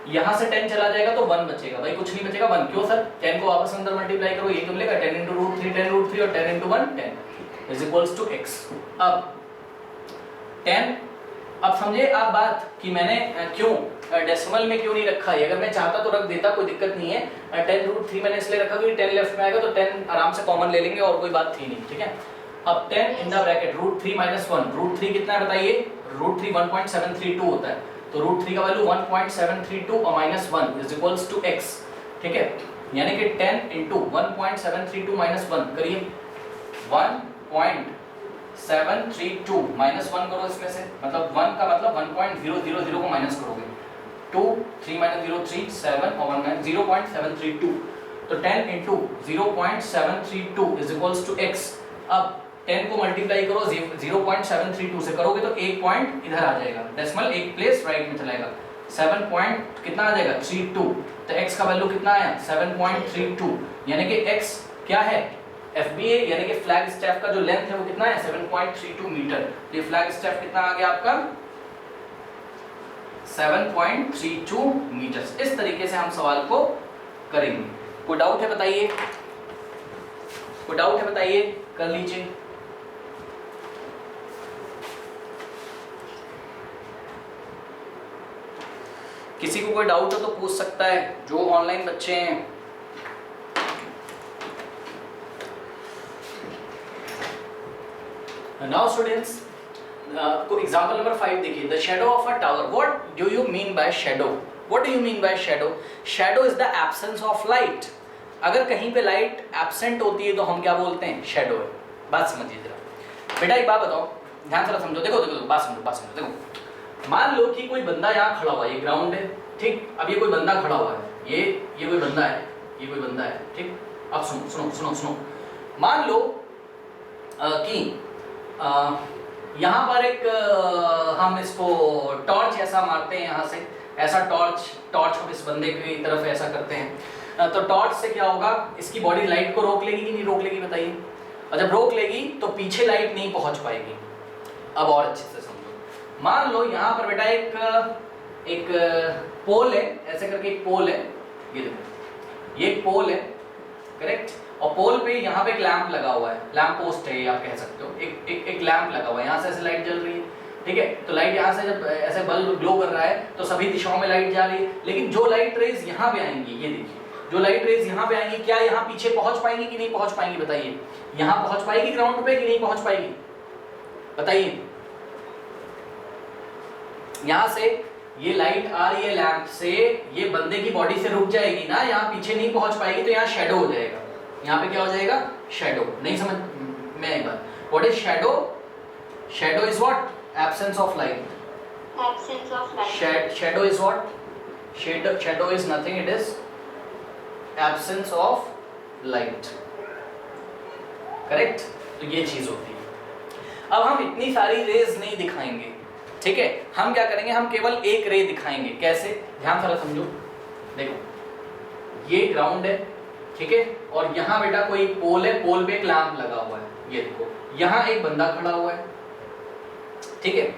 यहाँ से 10 चला जाएगा तो 1 बचेगा। भाई कुछ नहीं बचेगा, 1। क्यों सर, 10 को वापस अंदर मल्टीप्लाई करो, ये तो मिलेगा 10 इंटू √3 10√3, और 10 into 1 10 is equals to x। अब 10, अब समझे आप बात कि मैंने क्यों डेसिमल में क्यों नहीं रखा है। अगर मैं चाहता तो रख देता, कोई दिक्कत नहीं है। 10√3 मैंने इसलिए रखा क्योंकि 10 लेफ्ट में आएगा तो 10 आराम से कॉमन ले लेंगे, और कोई बात थी नहीं, ठीक है। अब 10 इन द ब्रैकेट √3 माइनस 1, √3 कितना है बताइए, √3 1.732 होता है। तो √3 का वैल्यू 1.732 और minus 1 is equals to x, ठीक है। यानी कि 10 इंटू 1.732 माइनस 1 करिए, 1.732 माइनस 1 करो इसमें से, मतलब 1 का मतलब 1.000 को माइनस करोगे, 2 3 माइनस 0 3 7 और 1 माइनस 0.732। तो 10 into 0.732 is equals to x। अब 10 को मल्टीप्लाई करो 0.732 से करोगे तो 1 पॉइंट इधर आ जाएगा, डेसिमल एक प्लेस राइट में चलाएगा, 7 पॉइंट कितना आ जाएगा, 32। तो x का वैल्यू कितना आया, 7.32, यानी कि x क्या है, FBA यानी कि फ्लैग स्टैफ का जो लेंथ है वो कितना है, 7.32 मीटर। तो ये फ्लैग स्टैफ कितना आ गया आपका, 7.32 मीटर। इस तरीके से हम सवाल को करेंगे। कोई डाउट है बताइए, कोई डाउट है बताइए, कर लीजिए। किसी को कोई डाउट हो तो पूछ सकता है, जो ऑनलाइन बच्चे हैं। नाउ स्टूडेंट्स, को एग्जांपल नंबर 5 देखिए, the shadow of a tower. What do you mean by shadow, what do you mean by shadow. Shadow is the absence of light. अगर कहीं पे लाइट एब्सेंट होती है तो हम क्या बोलते हैं, शैडो है। बात समझिए जरा बेटा, एक बात बताओ, ध्यान से समझो, देखो बात समझो। देखो, मान लो कि कोई बंदा यहाँ खड़ा हुआ है, ये ग्राउंड है, ठीक। अब ये कोई बंदा खड़ा हुआ है, ये कोई बंदा है, ये कोई बंदा है, ठीक। अब सुनो सुनो सुनो सुनो, मान लो कि यहाँ पर एक हम इसको टॉर्च ऐसा मारते हैं, यहाँ से ऐसा टॉर्च हम इस बंदे की तरफ ऐसा करते हैं, तो टॉर्च से क्या होगा, इसकी बॉडी लाइट को रोक लेगी कि नहीं रोक लेगी बताइए, और जब रोक लेगी तो पीछे लाइट नहीं पहुंच पाएगी। अब और अच्छे से समझो, मान लो यहाँ पर बेटा एक पोल है, ऐसे करके एक पोल है, ये देखो ये एक पोल है, करेक्ट, और पोल पे यहाँ पे एक लैंप लगा हुआ है, लैंप पोस्ट है ये आप कह सकते हो, एक लैंप लगा हुआ है, यहाँ से ऐसे लाइट जल रही है, ठीक है, तो लाइट यहाँ से जब ऐसे बल्ब ग्लो कर रहा है तो सभी दिशाओं में लाइट जा रही है, लेकिन जो लाइट रेज यहाँ पे आएंगी, ये देखिए जो लाइट रेज यहाँ पे आएंगी, क्या यहाँ पीछे पहुंच पाएंगी कि नहीं पहुंच पाएंगी बताइए, यहाँ पहुंच पाएगी ग्राउंड पे कि नहीं पहुंच पाएगी बताइए। यहाँ से ये लाइट आ रही है लैंप से, ये बंदे की बॉडी से रुक जाएगी ना, यहाँ पीछे नहीं पहुंच पाएगी, तो यहाँ शैडो हो जाएगा, यहाँ पे क्या हो जाएगा, शैडो। नहीं समझ में आई बात? What is shadow? Shadow is what? Absence of light. Absence of light. Shadow is what? Shadow is nothing, it is absence of light. Correct? तो ये चीज होती है। अब हम इतनी सारी रेज नहीं दिखाएंगे, ठीक है, हम क्या करेंगे, हम केवल एक रे दिखाएंगे। कैसे? ध्यान से समझो, देखो ये ग्राउंड है, ठीक है, और यहाँ बेटा कोई पोल है, पोल पे एक लैंप लगा हुआ है, ये देखो यहाँ एक बंदा खड़ा हुआ है, ठीक है।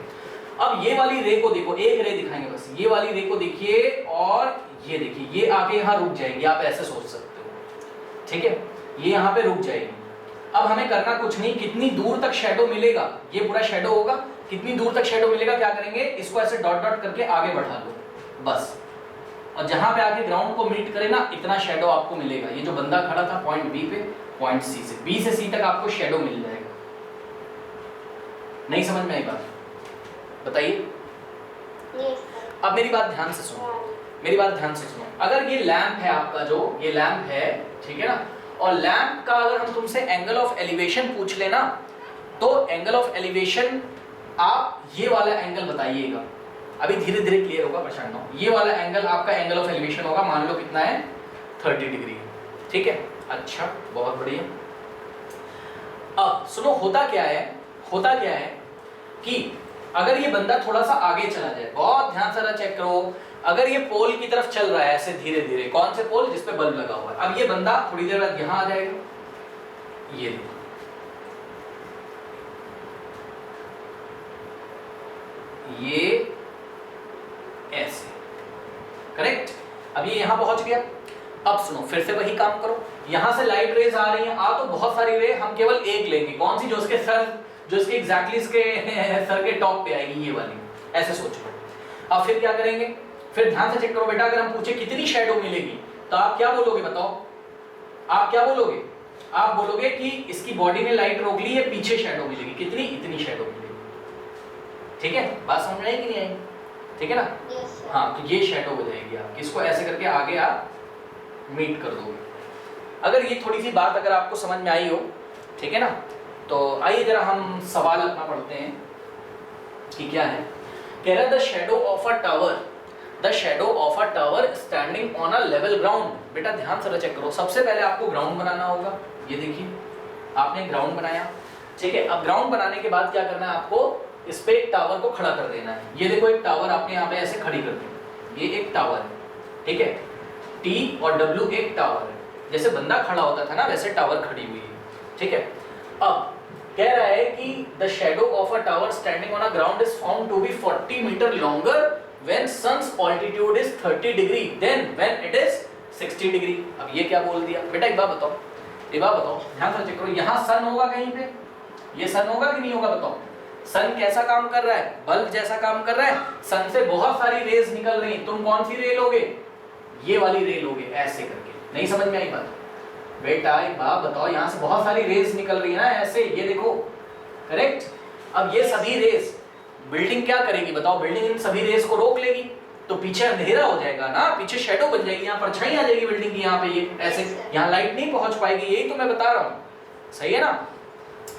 अब ये वाली रे को देखो, एक रे दिखाएंगे बस, ये वाली रे को देखिए और ये देखिए, ये आके यहाँ रुक जाएगी, आप ऐसे सोच सकते हो, ठीक है, ये यहाँ पे रुक जाएगी। अब हमें करना कुछ नहीं, कितनी दूर तक शैडो मिलेगा, ये पूरा शैडो होगा, कितनी दूर तक शैडो मिलेगा, क्या करेंगे, इसको ऐसे डॉट डॉट करके आगे बढ़ा लो बस, और जहां पे आके ग्राउंड को मीट करे ना, इतना शैडो आपको मिलेगा। ये जो बंदा खड़ा था पॉइंट बी पे, पॉइंट सी से, बी से सी तक आपको शैडो मिल जाएगा। नहीं समझ में आई बात? बताइए। Yes, अब मेरी बात ध्यान से सुनो, मेरी बात ध्यान से सुनो। अगर ये लैंप है आपका, जो ये लैंप है, ठीक है ना, और लैंप का अगर हम तुमसे एंगल ऑफ एलिवेशन पूछ लेना, तो एंगल ऑफ एलिवेशन आप ये वाला एंगल बताइएगा, अभी धीरे धीरे क्लियर होगा, परेशान ना हो। ये वाला एंगल आपका एंगल ऑफ एलिवेशन होगा, मान लो कितना है, 30 डिग्री, ठीक है। अच्छा, बहुत बढ़िया। अब सुनो, होता क्या है कि अगर ये बंदा थोड़ा सा आगे चला जाए, बहुत ध्यान से चेक करो, अगर ये पोल की तरफ चल रहा है ऐसे धीरे धीरे, कौन से पोल, जिस पे बल्ब लगा हुआ है, अब ये बंदा थोड़ी देर बाद यहां आ जाएगा, ये देखो, ये ऐसे, करेक्ट। अब ये यहां पहुंच गया। अब सुनो, फिर से वही काम करो, यहां से लाइट रेज आ रही हैं, आ तो बहुत सारी रे, हम केवल एक लेंगे, कौन सी, जो इसके एग्जैक्टली इसके सर के टॉप पे आएगी, ये वाली, ऐसे सोचो। अब फिर क्या करेंगे, फिर ध्यान से चेक करो बेटा, अगर हम पूछे कितनी शैडो मिलेगी, तो आप क्या बोलोगे बताओ, आप क्या बोलोगे, आप बोलोगे कि इसकी बॉडी ने लाइट रोक ली है, पीछे शैडो मिलेगी, कितनी, इतनी शैडो मिलेगी, ठीक है, बात समझ में आई कि नहीं आई, ठीक है ना। yes, sir. हाँ, तो ये शैडो हो जाएगी आपकी, इसको ऐसे करके आगे आप मीट कर दोगे। अगर ये थोड़ी सी बात अगर आपको समझ में आई हो, ठीक है ना, तो आइए जरा हम सवाल अपना पढ़ते हैं कि क्या है। कह रहा है the shadow of a tower standing on a level ground. बेटा ध्यान से चेक करो, सबसे पहले आपको ग्राउंड बनाना होगा, ये देखिए आपने ग्राउंड बनाया, ठीक है। अब ग्राउंड बनाने के बाद क्या करना है आपको, इस पे एक टावर को खड़ा कर देना है। ये देखो एक टावर आपने यहाँ पे ऐसे खड़ी कर दी, ये एक टावर है, ठीक है, T और W एक टावर है, जैसे बंदा खड़ा होता था ना वैसे टावर खड़ी हुई है, ठीक है। अब कह रहा है कि the shadow of a tower standing on a ground is found to be 40 metre longer when sun's altitude is 30 degree then when it is 60 degree. अब ये क्या बोल दिया बेटा, एक बात बताओ, ध्यान से चेक करो, यहाँ सन होगा कहीं पे, ये सन होगा कि नहीं होगा बताओ। सन कैसा काम कर रहा है, बल्ब जैसा काम कर रहा है, सन से बहुत सारी रेज निकल रही, तुम कौन सी रे लोगे, ये वाली रे लोगे, ऐसे करके। नहीं समझ में आई बात बेटा, एक बात बताओ, यहाँ से बहुत सारी रेज निकल रही है ना ऐसे, ये देखो, करेक्ट। अब ये सभी रेज बिल्डिंग क्या करेगी बताओ, बिल्डिंग इन सभी रेज को रोक लेगी, तो पीछे अंधेरा हो जाएगा ना, पीछे शैडो बन जाएगी, यहाँ परछाई आ जाएगी बिल्डिंग की, यहाँ पे ये ऐसे, यहाँ लाइट नहीं पहुंच पाएगी, यही तो मैं बता रहा हूँ, सही है ना।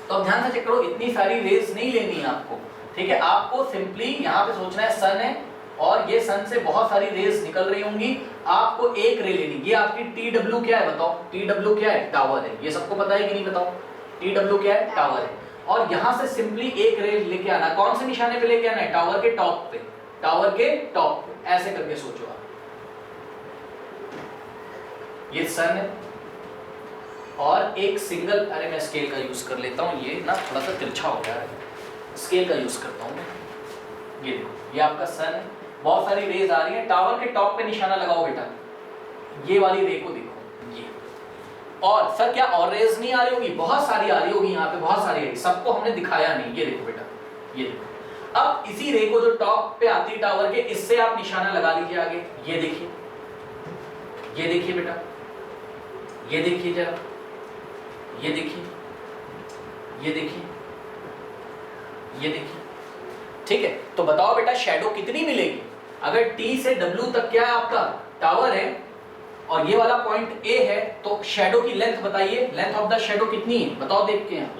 तो अब ध्यान से चेक करो, इतनी सारी रेज नहीं लेनी है आपको, ठीक है। आपको सिंपली यहाँ पे सोचना है सन है, और ये सन से बहुत सारी रेज निकल रही होंगी, आपको एक रे लेनी। ये आपकी TW क्या है बताओ? TW क्या है? टावर है। ये सबको पता है कि नहीं बताओ? TW क्या है? टावर है। और यहां से सिंपली एक रे लेके आना। कौन से निशाने पे लेके आना है? टावर के टॉप पे। टावर के टॉप पे ऐसे करके सोचो आप। ये सन है और एक सिंगल, अरे मैं स्केल का यूज कर लेता हूँ, ये ना थोड़ा सा तिरछा हो गया है, स्केल का यूज करता हूँ मैं। ये देखो, ये आपका सन है, बहुत सारी रेज आ रही है, टावर के टॉप पे निशाना लगाओ बेटा, ये वाली रे को देखो ये। और सर क्या और रेज नहीं आ रही होगी? बहुत सारी आ रही होगी यहाँ पे, बहुत सारी है, सबको हमने दिखाया नहीं। ये देखो बेटा, ये देखो। अब इसी रे को जो टॉप पे आती है टावर के, इससे आप निशाना लगा लीजिए आगे। ये देखिए, ये देखिए बेटा, ये देखिए जरा, ये देखिए, ये देखिए, ये देखिए। ठीक है, तो बताओ बेटा शैडो कितनी मिलेगी? अगर T से W तक क्या है आपका? टावर है, और ये वाला पॉइंट A है, तो शैडो की लेंथ बताइए, लेंथ ऑफ द शैडो कितनी है? बताओ देख के यहाँ।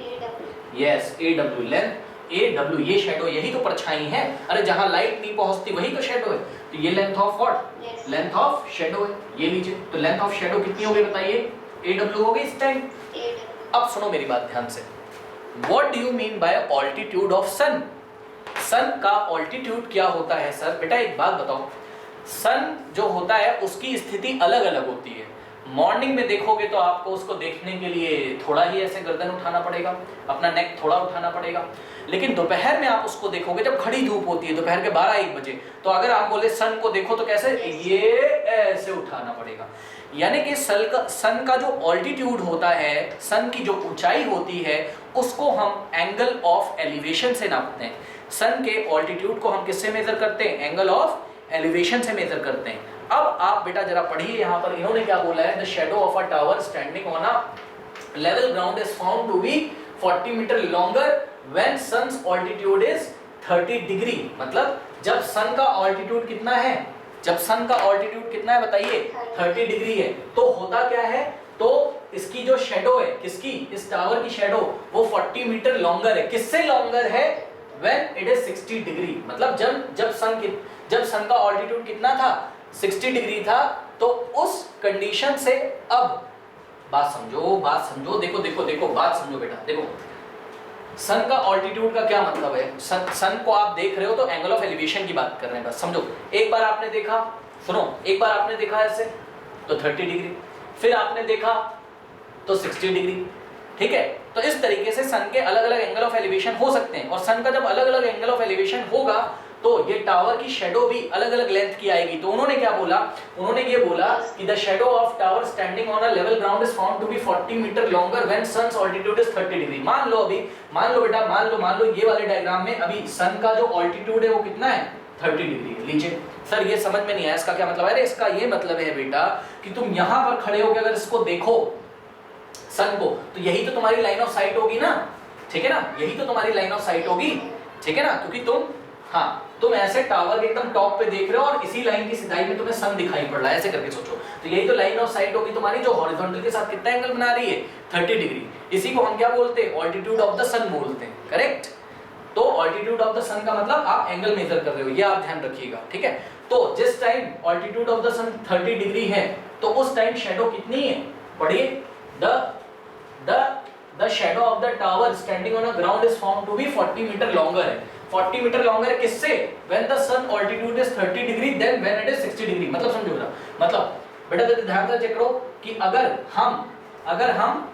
यस, AW, लेंथ AW, ये शैडो, यही तो परछाई है। अरे जहां लाइट नहीं पहुंचती वही तो शैडो है। तो ये length of what? Length of shadow है। ये लीजिए, तो लेंथ ऑफ शैडो कितनी होगी बताइए? AW हो गई इस टाइम। अब सुनो मेरी बात ध्यान से। What do you mean by altitude of sun? सन का ऑल्टीट्यूड क्या होता है सर? बेटा एक बात बताओ, सन जो होता है उसकी स्थिति अलग अलग होती है। मॉर्निंग में देखोगे तो आपको उसको देखने के लिए थोड़ा ही ऐसे गर्दन उठाना पड़ेगा, अपना नेक थोड़ा उठाना पड़ेगा। लेकिन दोपहर में आप उसको देखोगे जब खड़ी धूप होती है, दोपहर के 12-1 बजे, तो अगर आप बोले सन को देखो तो कैसे? ये ऐसे उठाना पड़ेगा। यानी कि सन का जो ऑल्टीट्यूड होता है, सन की जो ऊंचाई होती है, उसको हम एंगल ऑफ एलिवेशन से नापते हैं। सन के ऑल्टीट्यूड को हम किससे मेजर करते हैं? एंगल ऑफ एलिवेशन से मेजर करते हैं। अब आप बेटा जरा पढ़िए, यहाँ पर इन्होंने क्या बोला है? The shadow of a tower standing on a level ground is found to be 40 metre longer when sun's altitude is 30 degree. मतलब जब सन का ऑल्टीट्यूड कितना है? जब सन का ऑल्टीट्यूड कितना है बताइए? 30 डिग्री है। तो होता क्या है? तो इसकी जो शैडो है, किसकी? इस टावर की शैडो, वो 40 मीटर लॉन्गर है। किससे लॉन्गर है? When it is 60 degree. मतलब जब सन का ऑल्टीट्यूड कितना था? 60 डिग्री था। तो उस कंडीशन से, अब बात समझो, देखो देखो देखो, बात समझो बेटा, देखो सन का ऑल्टीट्यूड का क्या मतलब है? सन को आप देख रहे हो तो एंगल ऑफ एलिवेशन की बात कर रहे हैं, बस समझो। एक बार आपने देखा, सुनो, एक बार आपने देखा ऐसे तो 30 डिग्री, फिर आपने देखा तो 60 डिग्री। ठीक है, तो इस तरीके से सन के अलग अलग एंगल ऑफ एलिवेशन हो सकते हैं। और सन का जब अलग अलग एंगल ऑफ एलिवेशन होगा तो ये टावर की शैडो भी अलग अलग लेंथ की आएगी। तो उन्होंने क्या बोला? उन्होंने ये बोला कि the shadow of tower standing on a level ground is found to be 40 metre longer when sun's altitude is 30 degree. मान लो बेटा, मान लो ये वाले डायग्राम में अभी सन का जो ऑल्टीट्यूड है वो कितना है? 30 डिग्री। लीजिए सर, ये समझ में नहीं आया, इसका क्या मतलब है? अरे इसका ये मतलब है बेटा कि तुम यहाँ पर खड़े होकर अगर इसको देखो सन को, तो यही तो तुम्हारी लाइन ऑफ साइट होगी ना। ठीक है ना, यही तो तुम्हारी लाइन ऑफ साइट होगी। ठीक है ना, क्योंकि तुम ऐसे टावर के एकदम टॉप पे देख रहे हो और इसी लाइन की सिधाई में तुम्हें सन दिखाई पड़ रहा है, ऐसे करके सोचो। तो यही तो लाइन ऑफ साइट होगी तुम्हारी, जो हॉरिजॉन्टल के साथ कितना एंगल बना रही है? 30 डिग्री। इसी को हम क्या बोलते हैं? ऑल्टीट्यूड ऑफ द सन बोलते हैं। करेक्ट। तो ऑल्टीट्यूड ऑफ द सन का मतलब आप एंगल मेजर कर रहे हो, ये आप ध्यान रखिएगा। ठीक है, तो जिस time altitude of the sun 30 degree है तो उस टाइम शैडो कितनी है? पढ़िए, the shadow of the tower standing on a ground is found to be 40 metre longer है। 40 मीटर लॉन्गर है किससे? when the sun altitude is 30 degree then when it is 60 degree. मतलब समझो बेटा, मतलब बेटा ध्यान से चेक करो कि अगर हम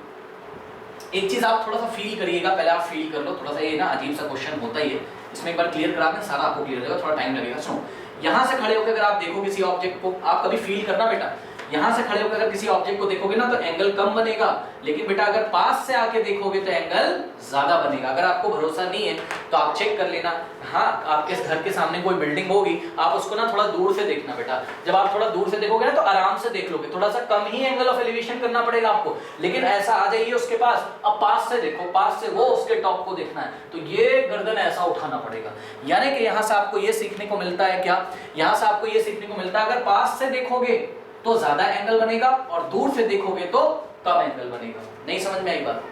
एक चीज आप थोड़ा सा फील करिएगा, पहले आप फील कर लो थोड़ा सा। ये ना अजीब सा क्वेश्चन होता ही है, इसमें एक बार क्लियर करा दें, सारा आपको क्लियर हो जाएगा, थोड़ा टाइम लगेगा। सुनो, यहाँ से खड़े होकर अगर आप देखो किसी ऑब्जेक्ट को, आप कभी फील करना बेटा, यहाँ से खड़े होकर अगर किसी ऑब्जेक्ट को देखोगे ना तो एंगल कम बनेगा, लेकिन बेटा अगर पास से आके देखोगे तो एंगल ज्यादा बनेगा। अगर आपको भरोसा नहीं है तो आप चेक कर लेना। हाँ, आपके घर के सामने कोई बिल्डिंग होगी, आप उसको ना थोड़ा दूर से देखना बेटा। जब आप थोड़ा दूर से देखोगे ना तो आराम से देख लोगे, थोड़ा सा कम ही एंगल ऑफ एलिवेशन करना पड़ेगा आपको। लेकिन ऐसा आ जाइए उसके पास, अब पास से देखो, पास से वो उसके टॉप को देखना है तो ये गर्दन ऐसा उठाना पड़ेगा। यानी कि यहाँ से आपको ये सीखने को मिलता है क्या? यहाँ से आपको ये सीखने को मिलता है अगर पास से देखोगे तो ज्यादा एंगल बनेगा और दूर से देखोगे तो कम एंगल बनेगा। नहीं समझ में आई बात?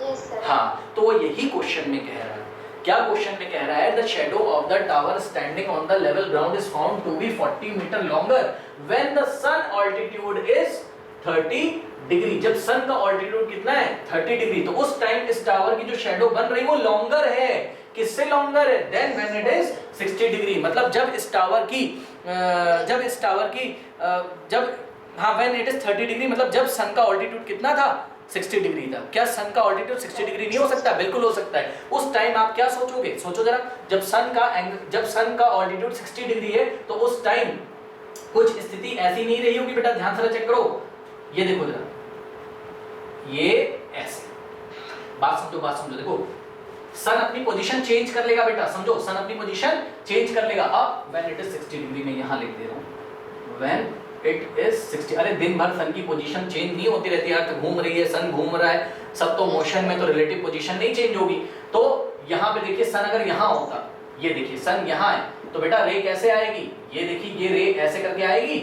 yes, sir. हाँ, तो वो यही क्वेश्चन में कह रहा है क्या क्वेश्चन में कह रहा है, the shadow of the tower standing on the level ground is found to be 40 metre longer when the sun altitude is 30 degree. जब सन का ऑल्टीट्यूड कितना है 30 डिग्री, तो उस टाइम इस टावर की जो शेडो बन रही है वो लॉन्गर है। किससे लॉन्गर है? Then when it is 60 degree. मतलब जब इस टावर की व्हेन इट इज 30 डिग्री, मतलब जब सन का ऑल्टीट्यूड कितना था 60 डिग्री था। क्या सन का ऑल्टीट्यूड 60 डिग्री नहीं हो सकता? बिल्कुल हो सकता है। उस टाइम आप क्या सोचोगे? सोचो जरा, जब सन का ऑल्टीट्यूड 60 डिग्री है तो उस टाइम कुछ स्थिति ऐसी नहीं रही होगी बेटा, ध्यान से चेक करो। ये देखो जरा, ये ऐसे, बात समझो। देखो सन अपनी पोजीशन चेंज कर लेगा बेटा, समझो, सन अपनी पोजीशन चेंज कर लेगा। अब व्हेन इट इज 60 डिग्री में यहां लिख दे रहा हूं, व्हेन इट इज 60। अरे दिन भर सन की पोजीशन चेंज नहीं होती रहती, अर्थ घूम रही है, सन घूम रहा है, सब तो मोशन में, तो रिलेटिव पोजीशन नहीं चेंज होगी। तो यहाँ पे देखिए, सन अगर यहाँ होता, ये देखिए सन यहाँ है, तो बेटा रे कैसे आएगी? ये देखिए, ये रे ऐसे करके आएगी।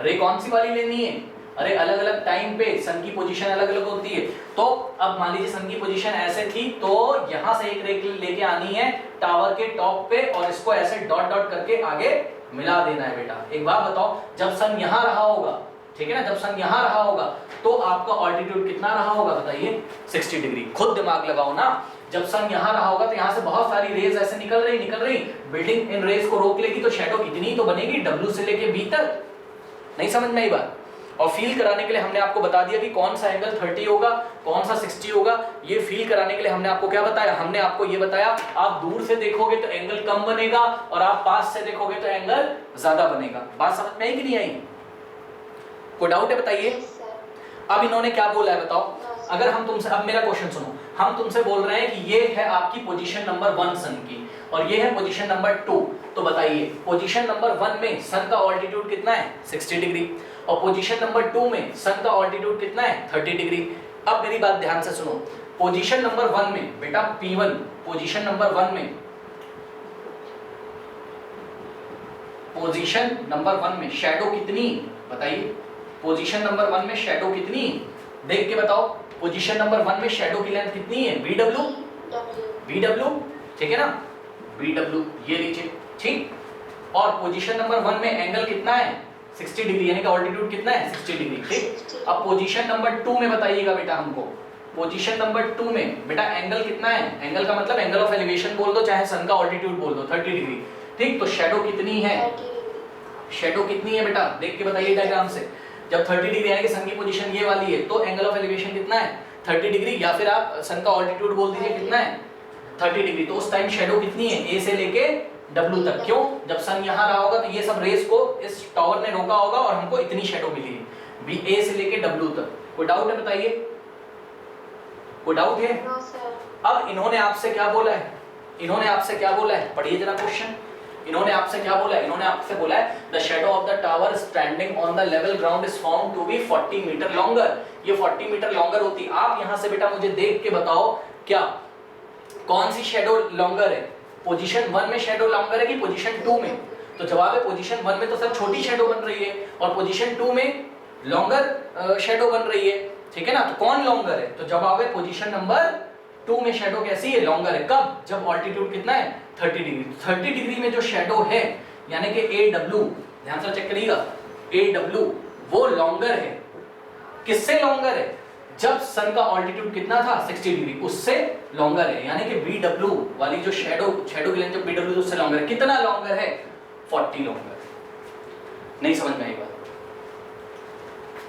रे कौन सी वाली लेनी है? अरे अलग अलग टाइम पे सन की पोजीशन अलग अलग होती है। तो अब मान लीजिए सन की पोजीशन ऐसे थी, तो यहाँ से एक रे लेके आनी है टावर के टॉप पे, और इसको ऐसे डॉट डॉट करके आगे मिला देना है बेटा। एक बात बताओ, जब सन यहाँ रहा होगा, ठीक है ना, जब सन यहाँ रहा होगा तो आपका ऑल्टीट्यूड कितना रहा होगा बताइए? 60 डिग्री। खुद दिमाग लगाओ ना, जब सन यहाँ रहा होगा तो यहाँ से बहुत सारी रेज ऐसे निकल रही, बिल्डिंग इन रेज को रोक लेगी, तो शैडो कितनी तो बनेगी, W से लेके B तक। नहीं समझ में आई बात? और फील कराने के लिए हमने आपको बता दिया कि कौन सा एंगल 30 होगा, कौन सा 60 होगा। ये फील कराने के लिए हमने आपको क्या बताया? हमने आपको ये बताया, आप दूर से देखोगे तो एंगल कम बनेगा, और आप पास से देखोगे तो एंगल ज्यादा बनेगा। बात समझ में आई कि नहीं आई? कोई डाउट है बताइए? अब इन्होंने क्या बोला है बताओ? अगर हम तुमसे, अब मेरा क्वेश्चन सुनो, हम तुमसे बोल रहे हैं कि ये है आपकी पोजीशन नंबर 1 सन की, और ये है पोजीशन नंबर 2। तो बताइए, पोजीशन नंबर 1 में सन का ऑल्टीट्यूड कितना है 60 डिग्री, और पोजीशन नंबर 2 में सन का ऑल्टीट्यूड कितना है 30 डिग्री। अब मेरी बात ध्यान से सुनो, पोजीशन नंबर 1 में बेटा P1, पोजीशन नंबर 1 में, पोजीशन नंबर 1 में शैडो कितनी बताइए? पोजीशन नंबर 1 में शैडो कितनी, देख के बताओ। पोजीशन नंबर 1 में शैडो की लेंथ कितनी है? BW, ठीक है ना, BW ये लीजिए, ठीक। और पोजीशन नंबर 1 में एंगल कितना है 60 डिग्री, यानी कि ऑल्टीट्यूड कितना है 60 डिग्री, ठीक। अब पोजीशन नंबर 2 में बताइएगा बेटा हमको, पोजीशन नंबर 2 में बेटा एंगल कितना है? एंगल का मतलब एंगल ऑफ एलिवेशन बोल दो, चाहे सन का ऑल्टीट्यूड बोल दो, 30 डिग्री, ठीक। तो शैडो कितनी है? शैडो कितनी है बेटा, देख के बताइए डायग्राम से। जब 30 डिग्री यानी कि सन की पोजीशन ये वाली है, तो एंगल ऑफ एलिवेशन कितना है 30 डिग्री, या फिर आप सन का ऑल्टीट्यूड बोल दीजिए कितना है 30 डिग्री। तो उस टाइम शैडो कितनी है? ए से लेके W तक। क्यों? जब सन यहाँ रहा होगा तो ये सब रेस को इस टावर ने रोका होगा और हमको इतनी शैडो मिली है, बी ए से लेके W तक। कोई डाउट है बताइए? कोई डाउट है? अब इन्होंने आपसे क्या बोला है? इन्होंने आपसे क्या बोला है? पढ़िए जरा क्वेश्चन। इन्होंने आपसे क्या बोला है? इन्होंने आपसे बोला है the shadow of the tower standing on the level ground is found to be 40 metre longer. ये 40 मीटर लॉन्गर होती है। आप यहां से बेटा मुझे देख के बताओ, क्या कौन सी शैडो लॉन्गर है? पोजीशन 1 में शैडो लॉन्गर है कि पोजीशन 2 में? तो जवाब है पोजीशन 1 में तो सर छोटी शैडो बन रही है, और पोजीशन 2 में लॉन्गर शैडो बन रही है, ठीक है ना। तो कौन लॉन्गर है? तो जवाब है पोजीशन नंबर 2 में शैडो कैसी है? लॉन्गर है। कब? जब ऑल्टीट्यूड कितना है 30 डिग्री। 30 डिग्री में जो शैडो है यानी कि AW, ध्यान से चेक करिएगा, AW वो लॉन्गर है। किससे लॉन्गर है? जब सन का ऑल्टीट्यूड कितना था 60 डिग्री, उससे लॉन्गर है। यानी कि BW वाली जो शैडो की लेंथ जो BW उससे लॉन्गर है। कितना लॉन्गर है? 40 लॉन्गर। नहीं समझ में आई बात?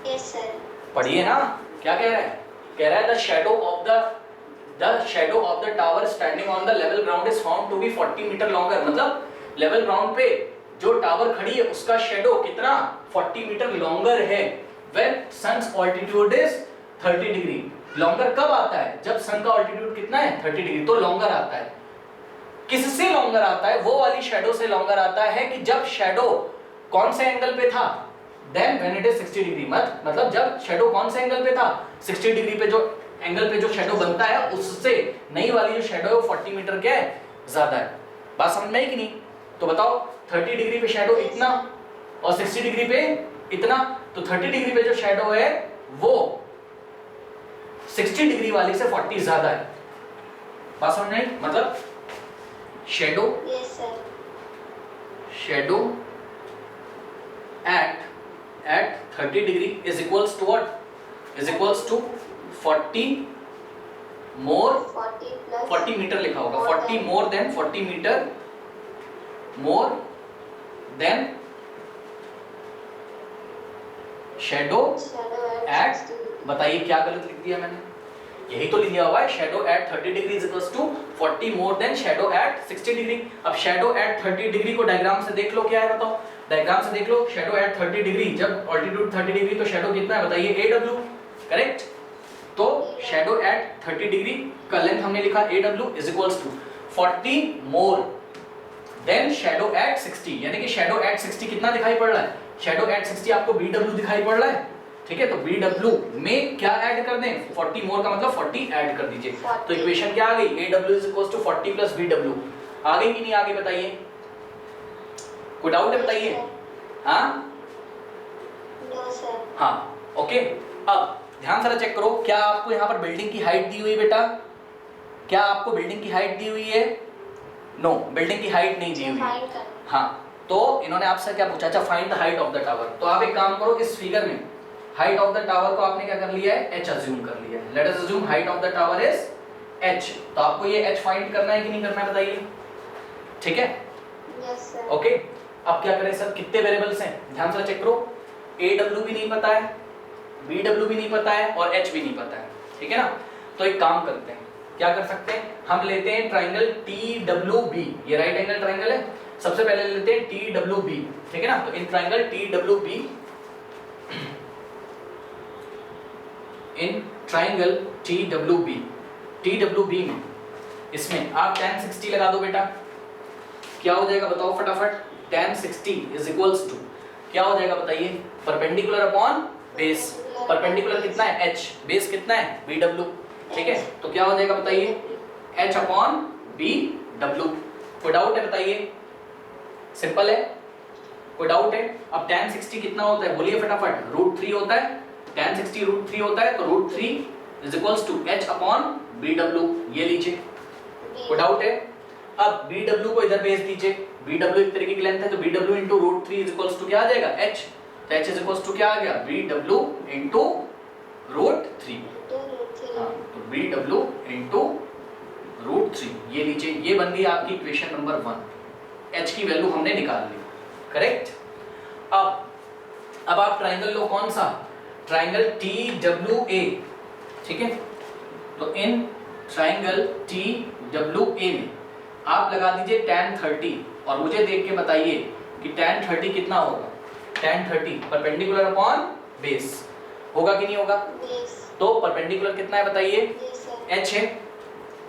Yes sir. पढ़िए ना, क्या कह रहा है? कह रहा है the shadow of the tower standing on the level ground is found to be 40 metre longer. मतलब लेवल ग्राउंड पे जो टावर खड़ी है उसका शैडो कितना 40 मीटर लॉन्गर है। When sun's altitude is 30 degrees. Longer कब आता है? जब सन का ऑल्टीट्यूड कितना है 30 डिग्री, तो लॉन्गर आता है। किससे लॉन्गर आता है? वो वाली शैडो से लॉन्गर आता है कि जब शैडो कौन से एंगल पे था, then when it is 60 degree. मतलब जब शैडो कौन से एंगल पे था 60 डिग्री पे, जो एंगल पे जो शैडो बनता है उससे नई वाली जो शैडो है वो 40 मीटर क्या है ज्यादा है। बात समझ में आई कि नहीं? तो बताओ 30 डिग्री पे शैडो इतना और 60 डिग्री पे इतना, तो 30 डिग्री पे जो शैडो है वो 60 डिग्री वाले से 40 ज्यादा है। बात समझ में आई? मतलब shadow Yes, sir. Shadow at 30 degree is equals to what? Is equals to 40 more 40 plus 40 metres लिखा होगा, more 40 than- more than 40 metres more than shadow shadow at at 60 degree. बताइए क्या गलत लिख दिया मैंने? यही तो लिखा हुआ है shadow at 30 degrees is equals to 40 more than shadow at 60 degree. अब शेडो एट 30 डिग्री को डायग्राम से देख लो, क्या है बताओ? डायग्राम से देख लो, शेडो एट 30 डिग्री, जब ऑल्टीट्यूड 30 डिग्री तो शेडो कितना है बताइए? AW, correct? तो शेडो एट 30 डिग्री का लेंथ हमने लिखा AW is equals to 40 more than shadow at 60, यानी कि शेडो एट 60 कितना दिखाई पड़ रहा है? शेडो एट 60 आपको BW दिखाई पड़ रहा है, ठीक है? तो BW में क्या ऐड कर दें? 40 मोर का मतलब 40 ऐड कर दीजिए। 40 तो इक्वेशन क्या आ गई? AW is equals to 40 plus BW। आ गई कि नहीं आ गई बताइए? कोई डाउट है बताइए? हाँ No, sir. हाँ, ओके। अब ध्यान से चेक करो, क्या आपको यहाँ पर बिल्डिंग की हाइट दी हुई है बेटा? क्या आपको बिल्डिंग की हाइट दी हुई है? नो, बिल्डिंग की हाइट नहीं दी हुई है। Find करना. हाँ, तो इन्होंने आपसे क्या पूछा? अच्छा, find the height of the tower. तो आप एक काम करो, इस फिगर में हाइट ऑफ द टावर को आपने क्या कर लिया है? h अज्यूम कर लिया है। Late us assume height of the tower is h। तो आपको ये h फाइंड करना है कि नहीं करना है बताइए? ठीक है, Yes, sir. ओके। अब क्या करें सर? कितने वेरिएबल्स हैं? ध्यान से चेक करो, AW भी नहीं पता है, BW भी नहीं पता है और h भी नहीं पता है, ठीक है ना? तो एक काम करते हैं, क्या कर सकते हैं? हम लेते हैं ट्राइंगल TWB, ये राइट एंगल ट्राइंगल है। सबसे पहले लेते हैं TWB, ठीक है ना? तो in triangle TWB, in triangle TWB में इसमें आप tan 60 लगा दो बेटा। क्या हो जाएगा बताओ फटाफट? tan 60 इज इक्वल्स टू क्या हो जाएगा बताइए? Perpendicular upon base. परपेंडिकुलर कितना है? h, बेस कितना है? BW, ठीक है? तो क्या हो जाएगा बताइए? h upon BW। कोई डाउट है बताइए? सिंपल है, कोई डाउट है? अब tan 60 कितना होता है बोलिए फटाफट? √3 होता है। tan 60 √3 होता है, तो √3 is equals to h upon BW, ये लीजिए। कोई डाउट है? अब BW को इधर भेज दीजिए, BW एक तरीके की लेंथ है, तो BW into √3 is equals to क्या आ जाएगा? h। तो h इज इक्वल्स टू क्या आ गया? BW into √3। हाँ, तो BW इंटू √3, ये लीजिए, ये बन गई आपकी इक्वेशन नंबर 1। h की वैल्यू हमने निकाल ली, करेक्ट? अब आप ट्राइंगल लो, कौन सा? ट्राइंगल TWA, ठीक है? तो इन ट्राइंगल TWA में आप लगा दीजिए tan 30 और मुझे देख के बताइए कि tan 30 कितना होगा? tan 30 परपेंडिकुलर अपॉन बेस होगा कि नहीं होगा? Yes. तो परपेंडिकुलर कितना है बताइए? Yes, sir. h है,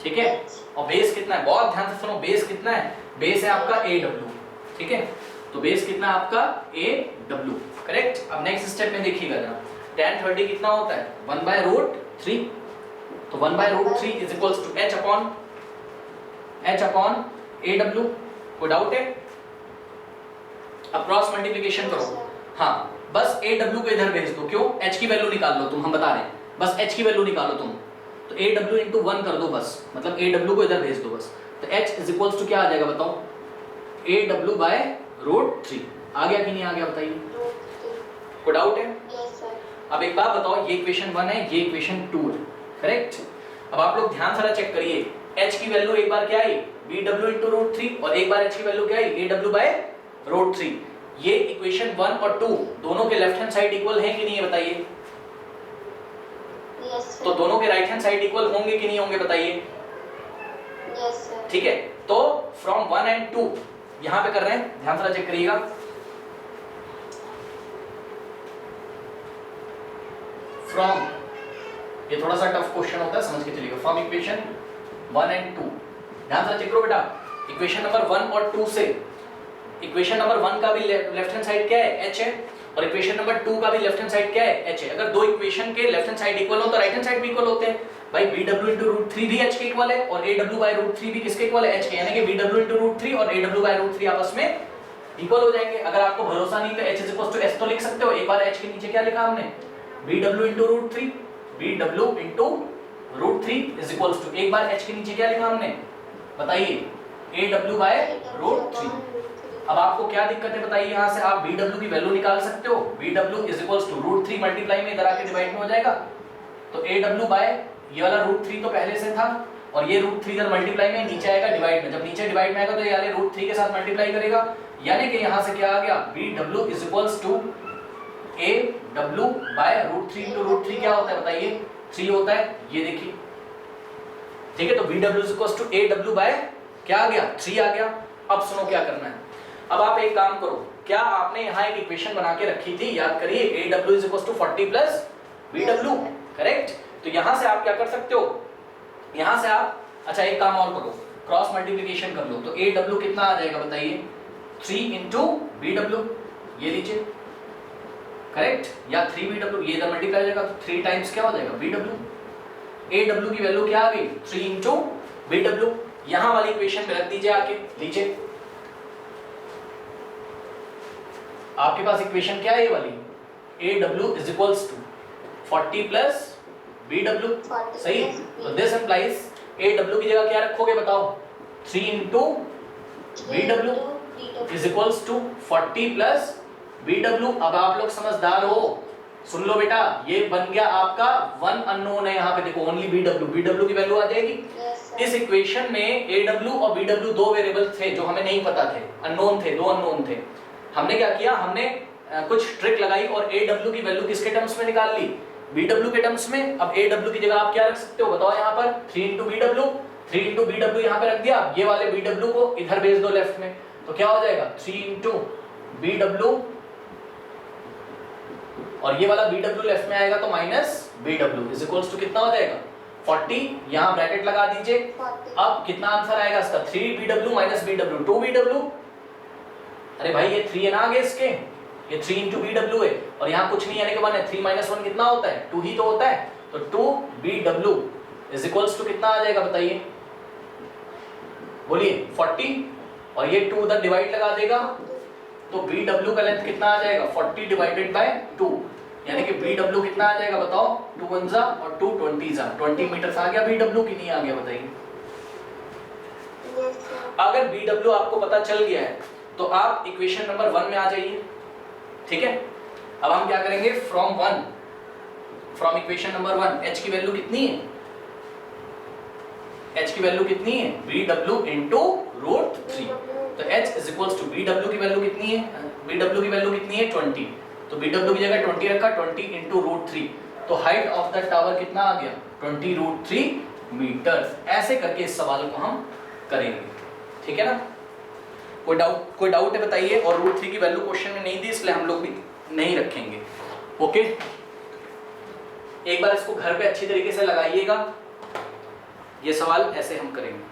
ठीक है? H. और बेस कितना है? बहुत ध्यान से सुनो, बेस कितना है? बेस है आपका AW, ठीक है? तो बेस कितना है आपका? AW, correct? अब नेक्स्ट स्टेप में देखिएगा जरा, tan 30 कितना होता है? 1/√3। तो 1/√3 is equals to h upon AW। कोई डाउट है? अब क्रॉस मल्टीप्लिकेशन करो। हाँ, बस AW को इधर भेज दो। क्यों? h की वैल्यू निकाल लो तुम, हम बता रहे हैं, बस h की वैल्यू निकालो तुम। तो AW इंटू 1 कर दो बस, मतलब AW को इधर भेज दो बस। तो h इज इक्वल्स टू क्या आ जाएगा बताओ? AW/√3। आ गया कि नहीं आ गया बताइए? कोई डाउट है? Yes, sir. अब एक बात बताओ, ये इक्वेशन 1 है, ये इक्वेशन 2 है, करेक्ट? अब आप लोग ध्यान से चेक करिए, h की वैल्यू एक बार क्या आई? BW इंटू √3 और एक बार h की वैल्यू क्या आई? AW/√3। ये इक्वेशन 1 और 2 दोनों के लेफ्ट हैंड साइड इक्वल है कि नहीं है बताइए? Yes, sir. तो दोनों के राइट हैंड साइड इक्वल होंगे कि नहीं होंगे बताइए? Yes, sir. ठीक है, तो फ्रॉम 1 एंड 2 यहां पे कर रहे हैं, ध्यान से चेक करिएगा। फ्रॉम, ये थोड़ा सा टफ क्वेश्चन होता है, समझ के चलिएगा। फ्रॉम इक्वेशन 1 एंड 2, ध्यान से चेक करो बेटा। इक्वेशन नंबर 1 और 2 से, इक्वेशन नंबर 1 का भी लेफ्ट हैंड साइड क्या है? h है, और इक्वेशन नंबर 2 का भी लेफ्ट हैंड साइड क्या है? h है। अगर दो इक्वेशन के लेफ्ट हैंड साइड इक्वल हो तो राइट हैंड साइड भी इक्वल होते हैं भाई। BW इंटू √3 भी h के इक्वल है और AW/√3 भी किसके इक्वल है? h के, यानी कि BW इंटू √3 और AW/√3 आपस में इक्वल हो जाएंगे। अगर आपको भरोसा नहीं तो h is equal to s तो लिख सकते हो। एक बार h के नीचे क्या लिखा हमने? BW into √3, BW into √3 is equal to, एक बार h के नीचे क्या लिखा हमने बताइए? AW by root 3। अब आपको क्या दिक्कत है बताइए, यहाँ से आप BW की वैल्यू निकाल सकते हो। BW is equals to root 3 multiply में इधर आके डिवाइड में हो जाएगा, तो AW बाय ये वाला रूट 3 तो पहले से था, और ये रूट 3 इधर मल्टीप्लाई में नीचे आएगा डिवाइड में। जब नीचे डिवाइड में आएगा तो ये वाले रूट 3 के साथ मल्टीप्लाई करेगा, यानी कि यहाँ से क्या आ गया, BW is equals to AW by root 3 into root 3 क्या होता है बताइए, 3 होता है, ये देखिए। ठीक है, तो BW is equals to AW by क्या आ गया, 3 आ गया। अब सुनो क्या करना है, अब आप एक काम करो, क्या आपने यहाँ एक इक्वेशन बना के रखी थी, याद करिए, AW is equals to 40 plus BW, correct. तो यहाँ से आप क्या कर सकते हो, यहाँ से आप अच्छा एक काम और करो, क्रॉस मल्टीप्लिकेशन कर लो, तो AW कितना आ जाएगा बताइए, 3 इंटू BW, ये लीजिए, करेक्ट, या 3BW, ये इधर मल्टीप्लाई हो जाएगा तो 3 टाइम्स क्या हो जाएगा BW। AW की वैल्यू क्या आ गई, 3 इंटू BW। यहाँ वाली इक्वेशन में रख दीजिए आके, लीजिए आपके पास इक्वेशन क्या है ये वाली, AW is equals to 40 plus BW, सही। तो दिस इंप्लाइज AW की जगह क्या रखोगे बताओ, 3 into BW is equals to 40 plus BW। अब आप लोग समझदार हो, सुन लो बेटा, ये बन गया आपका वन अननोन है, यहाँ पे देखो ओनली BW की वैल्यू आ जाएगी। इस इक्वेशन में AW और BW दो वेरिएबल थे जो हमें नहीं पता थे, अननोन थे, दो अननोन थे। हमने क्या किया, हमने कुछ ट्रिक लगाई और AW की वैल्यू किसके टर्म्स में निकाल ली, BW के टर्म्स में। अब AW की जगह आप क्या रख सकते हो बताओ, यहाँ पर 3 इंटू BW यहाँ पे रख दिया। ये वाले BW को इधर भेज दो लेफ्ट में, तो क्या हो जाएगा 3 इंटू BW, और ये वाला BW लेफ्ट में आएगा तो minus BW is equals to कितना हो जाएगा 40, यहाँ ब्रैकेट लगा दीजिए। अब कितना आंसर आएगा इसका, 3BW माइनस BW, 2BW। अरे भाई ये 3 है ना आगे इसके, ये 3 इंटू BW है, और यहाँ कुछ नहीं आने के बाद 3 माइनस 1 कितना होता है, 2 ही तो होता है। तो 2BW इज इक्वल्स टू कितना आ जाएगा बताइए, बोलिए 40, और ये 2 उधर डिवाइड लगा देगा, तो BW का लेंथ कितना आ जाएगा 40 डिवाइडेड बाय 2, यानी कि BW कितना आ जाएगा बताओ, 2 1 जा और 2 20 जा, 20 मीटर आ गया BW की नहीं आ गया बताइए। अगर BW आपको पता चल गया है तो आप इक्वेशन नंबर 1 में आ जाइए, ठीक है। अब हम क्या करेंगे, फ्रॉम इक्वेशन नंबर 1 H की वैल्यू कितनी है, H की वैल्यू कितनी है, BW इंटू रूट 3। तो H is equals to BW की वैल्यू कितनी है, BW की वैल्यू कितनी है 20, तो BW की जगह 20 रखा, 20 इंटू रूट 3। तो हाइट ऑफ द टावर कितना आ गया 20 रूट 3 मीटर। ऐसे करके इस सवाल को हम करेंगे, ठीक है ना। कोई डाउट है बताइए। और रूट 3 की वैल्यू क्वेश्चन में नहीं दी, इसलिए हम लोग भी नहीं रखेंगे, ओके। एक बार इसको घर पे अच्छी तरीके से लगाइएगा, ये सवाल ऐसे हम करेंगे।